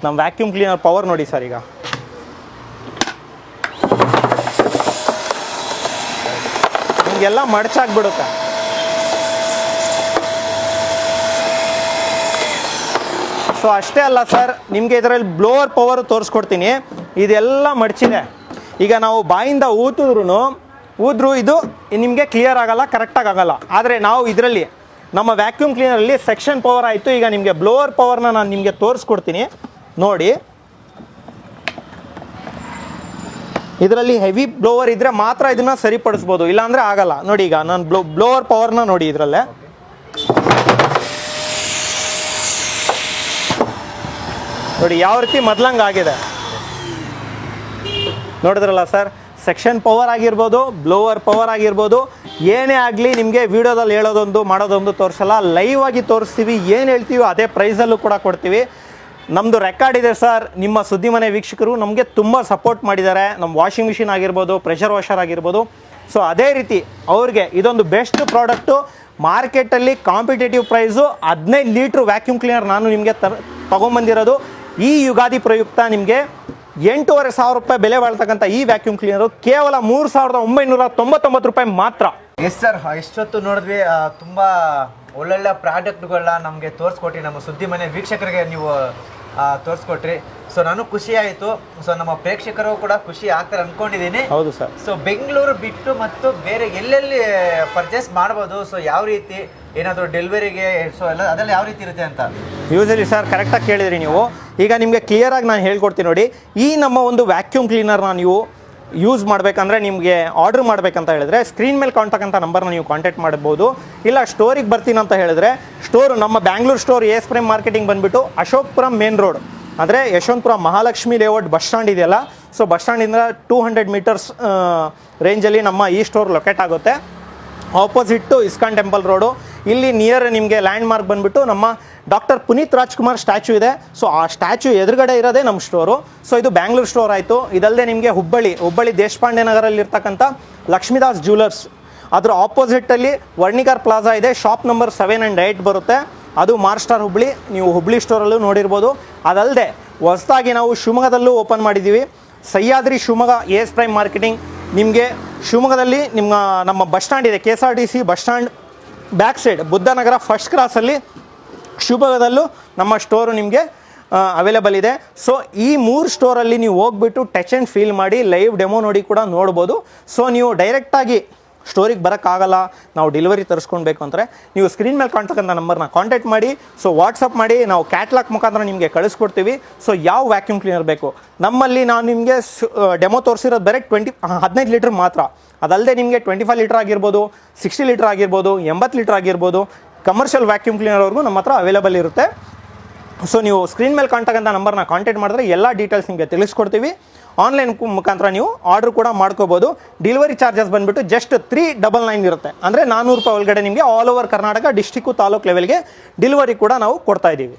ನಮ್ಮ ವ್ಯಾಕ್ಯೂಮ್ ಕ್ಲೀನರ್ ಪವರ್ ನೋಡಿ ಸರ್. ಈಗ ನಿಮಗೆಲ್ಲ ಮಡಚಾಗ್ಬಿಡುತ್ತೆ. ಸೊ ಅಷ್ಟೇ ಅಲ್ಲ ಸರ್, ನಿಮಗೆ ಇದರಲ್ಲಿ ಬ್ಲೋವರ್ ಪವರ್ ತೋರಿಸ್ಕೊಡ್ತೀನಿ. ಇದೆಲ್ಲ ಮಡಚಿದೆ. ಈಗ ನಾವು ಬಾಯಿಂದ ಊದ್ರು ಇದು ನಿಮಗೆ ಕ್ಲಿಯರ್ ಆಗಲ್ಲ, ಕರೆಕ್ಟಾಗಿ ಆಗಲ್ಲ. ಆದರೆ ನಾವು ಇದರಲ್ಲಿ ನಮ್ಮ ವ್ಯಾಕ್ಯೂಮ್ ಕ್ಲೀನರಲ್ಲಿ ಸೆಕ್ಷನ್ ಪವರ್ ಆಯಿತು. ಈಗ ನಿಮಗೆ ಬ್ಲೋವರ್ ಪವರ್ನ ನಾನು ನಿಮಗೆ ತೋರಿಸ್ಕೊಡ್ತೀನಿ ನೋಡಿ. ಇದರಲ್ಲಿ ಹೆವಿ ಬ್ಲೋವರ್ ಇದ್ದರೆ ಮಾತ್ರ ಇದನ್ನು ಸರಿಪಡಿಸ್ಬೋದು, ಇಲ್ಲಾಂದರೆ ಆಗಲ್ಲ. ನೋಡಿ ಈಗ ನಾನು ಬ್ಲೋವರ್ ಪವರ್ನ ನೋಡಿ ಇದರಲ್ಲೇ ನೋಡಿ ಯಾವ ರೀತಿ ಮೊದಲಂಗೆ ಆಗಿದೆ. ನೋಡಿದ್ರಲ್ಲ ಸರ್, ಸೆಕ್ಷನ್ ಪವರ್ ಆಗಿರ್ಬೋದು, ಬ್ಲೋವರ್ ಪವರ್ ಆಗಿರ್ಬೋದು, ಏನೇ ಆಗಲಿ ನಿಮಗೆ ವಿಡಿಯೋದಲ್ಲಿ ಹೇಳೋದೊಂದು ಮಾಡೋದೊಂದು ತೋರಿಸಲ್ಲ. ಲೈವ್ ಆಗಿ ತೋರಿಸ್ತೀವಿ. ಏನು ಹೇಳ್ತೀವಿ ಅದೇ ಪ್ರೈಸಲ್ಲೂ ಕೂಡ ಕೊಡ್ತೀವಿ. ನಮ್ಮದು ರೆಕಾರ್ಡ್ ಇದೆ ಸರ್. ನಿಮ್ಮ ಸುದ್ದಿ ಮನೆ ವೀಕ್ಷಕರು ನಮಗೆ ತುಂಬ ಸಪೋರ್ಟ್ ಮಾಡಿದ್ದಾರೆ. ನಮ್ಮ ವಾಷಿಂಗ್ ಮಿಷಿನ್ ಆಗಿರ್ಬೋದು, ಪ್ರೆಷರ್ ವಾಷರ್ ಆಗಿರ್ಬೋದು. ಸೊ ಅದೇ ರೀತಿ ಅವ್ರಿಗೆ ಇದೊಂದು ಬೆಸ್ಟ್ ಪ್ರಾಡಕ್ಟು. ಮಾರ್ಕೆಟಲ್ಲಿ competitive price 15 litre vacuum cleaner ನಾನು ನಿಮಗೆ ತೊಗೊಂಬಂದಿರೋದು. ಈ ಯುಗಾದಿ ಪ್ರಯುಕ್ತ ನಿಮಗೆ 8,500 ರೂಪಾಯಿ ಬೆಲೆ ಬಾಳ್ತಕ್ಕಂಥ ಈ ವ್ಯಾಕ್ಯೂಮ್ ಕ್ಲೀನರು ಕೇವಲ 3,999 ರೂಪಾಯಿ ಮಾತ್ರ. ಎಸ್ ಸರ್, ಎಷ್ಟೊತ್ತು ನೋಡಿದ್ವಿ. ತುಂಬ ಒಳ್ಳೊಳ್ಳೆ ಪ್ರಾಡಕ್ಟ್ಗಳನ್ನ ನಮಗೆ ತೋರಿಸ್ಕೊಟ್ರಿ. ನಮ್ಮ ಸುದ್ದಿ ಮನೆ ವೀಕ್ಷಕರಿಗೆ ನೀವು ತೋರಿಸ್ಕೊಟ್ರಿ. ಸೊ ನಾನು ಖುಷಿ ಆಯಿತು. ಸೊ ನಮ್ಮ ಪ್ರೇಕ್ಷಕರು ಕೂಡ ಖುಷಿ ಆಗ್ತಾರೆ ಅನ್ಕೊಂಡಿದ್ದೀನಿ. ಹೌದು ಸರ್. ಸೊ ಬೆಂಗಳೂರು ಬಿಟ್ಟು ಮತ್ತು ಬೇರೆ ಎಲ್ಲೆಲ್ಲಿ ಪರ್ಚೇಸ್ ಮಾಡ್ಬೋದು? ಸೊ ಯಾವ ರೀತಿ ಏನಾದರೂ ಡೆಲಿವರಿಗೆ ಸೊ ಅದೆಲ್ಲ ಯಾವ ರೀತಿ ಇರುತ್ತೆ ಅಂತ? ಯೂಸಲಿ ಸರ್ ಕರೆಕ್ಟಾಗಿ ಕೇಳಿದ್ರಿ ನೀವು. ಈಗ ನಿಮಗೆ ಕ್ಲಿಯರಾಗಿ ನಾನು ಹೇಳ್ಕೊಡ್ತೀನಿ ನೋಡಿ. ಈ ನಮ್ಮ ಒಂದು ವ್ಯಾಕ್ಯೂಮ್ ಕ್ಲೀನರ್ನ ನೀವು ಯೂಸ್ ಮಾಡಬೇಕಂದ್ರೆ, ನಿಮಗೆ ಆರ್ಡ್ರ್ ಮಾಡಬೇಕಂತ ಹೇಳಿದ್ರೆ ಸ್ಕ್ರೀನ್ ಮೇಲೆ ಕಾಣ್ತಕ್ಕಂಥ ನಂಬರ್ನ ನೀವು ಕಾಂಟ್ಯಾಕ್ಟ್ ಮಾಡ್ಬೋದು. ಇಲ್ಲ ಸ್ಟೋರಿಗೆ ಬರ್ತೀನಿ ಅಂತ ಹೇಳಿದ್ರೆ, ಸ್ಟೋರು ನಮ್ಮ Bangalore store S prime marketing ಬಂದುಬಿಟ್ಟು ಅಶೋಕ್ಪುರಂ ಮೇನ್ ರೋಡ್, ಅಂದರೆ Yeshwanthpur Mahalakshmi layout bus stand ಇದೆಯಲ್ಲ, ಸೊ ಬಸ್ ಸ್ಟ್ಯಾಂಡಿಂದ 200 ಮೀಟರ್ಸ್ ರೇಂಜಲ್ಲಿ ನಮ್ಮ ಈ ಸ್ಟೋರ್ ಲೊಕೇಟ್ ಆಗುತ್ತೆ. Opposite ISKCON temple road. ಇಲ್ಲಿ ನಿಯರ್ ನಿಮಗೆ ಲ್ಯಾಂಡ್ ಮಾರ್ಕ್ ಬಂದುಬಿಟ್ಟು ನಮ್ಮ ಡಾಕ್ಟರ್ ಪುನೀತ್ ರಾಜ್ಕುಮಾರ್ ಸ್ಟ್ಯಾಚು ಇದೆ. ಸೊ ಆ ಸ್ಟ್ಯಾಚು ಎದುರುಗಡೆ ಇರೋದೇ ನಮ್ಮ ಸ್ಟೋರು. ಸೊ ಇದು ಬ್ಯಾಂಗ್ಳೂರು ಸ್ಟೋರ್ ಆಯಿತು. ಇದಲ್ಲದೆ ನಿಮಗೆ ಹುಬ್ಬಳ್ಳಿ ದೇಶಪಾಂಡೆ ನಗರಲ್ಲಿರ್ತಕ್ಕಂಥ ಲಕ್ಷ್ಮೀದಾಸ್ ಜ್ಯುವೆಲರ್ಸ್, ಅದರ ಆಪೋಸಿಟ್ಟಲ್ಲಿ ವರ್ಣಿಕಾರ್ ಪ್ಲಾಜಾ ಇದೆ. ಶಾಪ್ ನಂಬರ್ 7 and 8 ಬರುತ್ತೆ. ಅದು ಮಾರ್ಸ್ಟಾರ್ ಹುಬ್ಬಳ್ಳಿ. ನೀವು ಹುಬ್ಬಳ್ಳಿ ಸ್ಟೋರಲ್ಲೂ ನೋಡಿರ್ಬೋದು. ಅದಲ್ಲದೆ ಹೊಸದಾಗಿ ನಾವು ಶಿವಮೊಗ್ಗದಲ್ಲೂ ಓಪನ್ ಮಾಡಿದ್ದೀವಿ. Sahyadri Shivamogga S prime marketing. ನಿಮಗೆ ಶಿವಮೊಗ್ಗದಲ್ಲಿ ನಮ್ಮ ಬಸ್ ಸ್ಟ್ಯಾಂಡ್ ಇದೆ, KSRTC bus stand back side Buddhanagar first ಕ್ರಾಸಲ್ಲಿ ಶಿವಮೊಗ್ಗದಲ್ಲೂ ನಮ್ಮ ಸ್ಟೋರು ನಿಮಗೆ ಅವೈಲೇಬಲ್ ಇದೆ. ಸೊ ಈ 3 ಸ್ಟೋರಲ್ಲಿ ನೀವು ಹೋಗ್ಬಿಟ್ಟು ಟಚ್ ಆ್ಯಂಡ್ ಫೀಲ್ ಮಾಡಿ ಲೈವ್ ಡೆಮೋ ನೋಡಿ ಕೂಡ ನೋಡ್ಬೋದು. ಸೊ ನೀವು ಡೈರೆಕ್ಟಾಗಿ ಸ್ಟೋರಿಗೆ ಬರೋಕ್ಕಾಗಲ್ಲ, ನಾವು ಡೆಲಿವರಿ ತರಿಸ್ಕೊಳ್ಬೇಕು ಅಂದರೆ ನೀವು ಸ್ಕ್ರೀನ್ ಮೇಲೆ ಕಾಣ್ತಕ್ಕಂಥ ನಂಬರ್ನ ಕಾಂಟ್ಯಾಕ್ಟ್ ಮಾಡಿ. ಸೊ ವಾಟ್ಸಪ್ ಮಾಡಿ, ನಾವು ಕ್ಯಾಟ್ಲಾಗ್ ಮುಖಾಂತರ ನಿಮಗೆ ಕಳಿಸ್ಕೊಡ್ತೀವಿ. ಸೊ ಯಾವ ವ್ಯಾಕ್ಯೂಮ್ ಕ್ಲೀನರ್ ಬೇಕು ನಮ್ಮಲ್ಲಿ ನಾನು ನಿಮಗೆ ಡೆಮೋ ತೋರಿಸಿರೋದು ಬೇರೆ 15 ಲೀಟ್ರ್ ಮಾತ್ರ. ಅದಲ್ಲದೆ ನಿಮಗೆ 25 ಲೀಟ್ರ್ ಆಗಿರ್ಬೋದು, 60 ಲೀಟ್ರ್ ಆಗಿರ್ಬೋದು, 80 ಲೀಟ್ರ್ ಆಗಿರ್ಬೋದು, ಕಮರ್ಷಿಯಲ್ ವ್ಯಾಕ್ಯೂಮ್ ಕ್ಲೀನರ್ವರೆಗೂ ನಮ್ಮ ಹತ್ರ ಅವೈಲೇಬಲ್ ಇರುತ್ತೆ. ಸೊ ನೀವು ಸ್ಕ್ರೀನ್ ಮೇಲೆ ಕಾಣ್ತಕ್ಕಂಥ ನಂಬರ್ನ ಕಾಂಟ್ಯಾಕ್ಟ್ ಮಾಡಿದ್ರೆ ಎಲ್ಲ ಡೀಟೇಲ್ಸ್ ನಿಮಗೆ ತಿಳಿಸ್ಕೊಡ್ತೀವಿ. ಆನ್ಲೈನ್ ಮುಖಾಂತರ ನೀವು ಆರ್ಡ್ರ್ ಕೂಡ ಮಾಡ್ಕೋಬೋದು. ಡೆಲಿವರಿ ಚಾರ್ಜಸ್ ಬಂದುಬಿಟ್ಟು ಜಸ್ಟ್ 399 ಇರುತ್ತೆ. ಅಂದರೆ 400 ರೂಪಾಯಿ ಒಳಗಡೆ ನಿಮಗೆ all over Karnataka district taluk ಲೆವೆಲ್ಗೆ ಡೆಲಿವರಿ ಕೂಡ ನಾವು ಕೊಡ್ತಾ ಇದ್ದೀವಿ.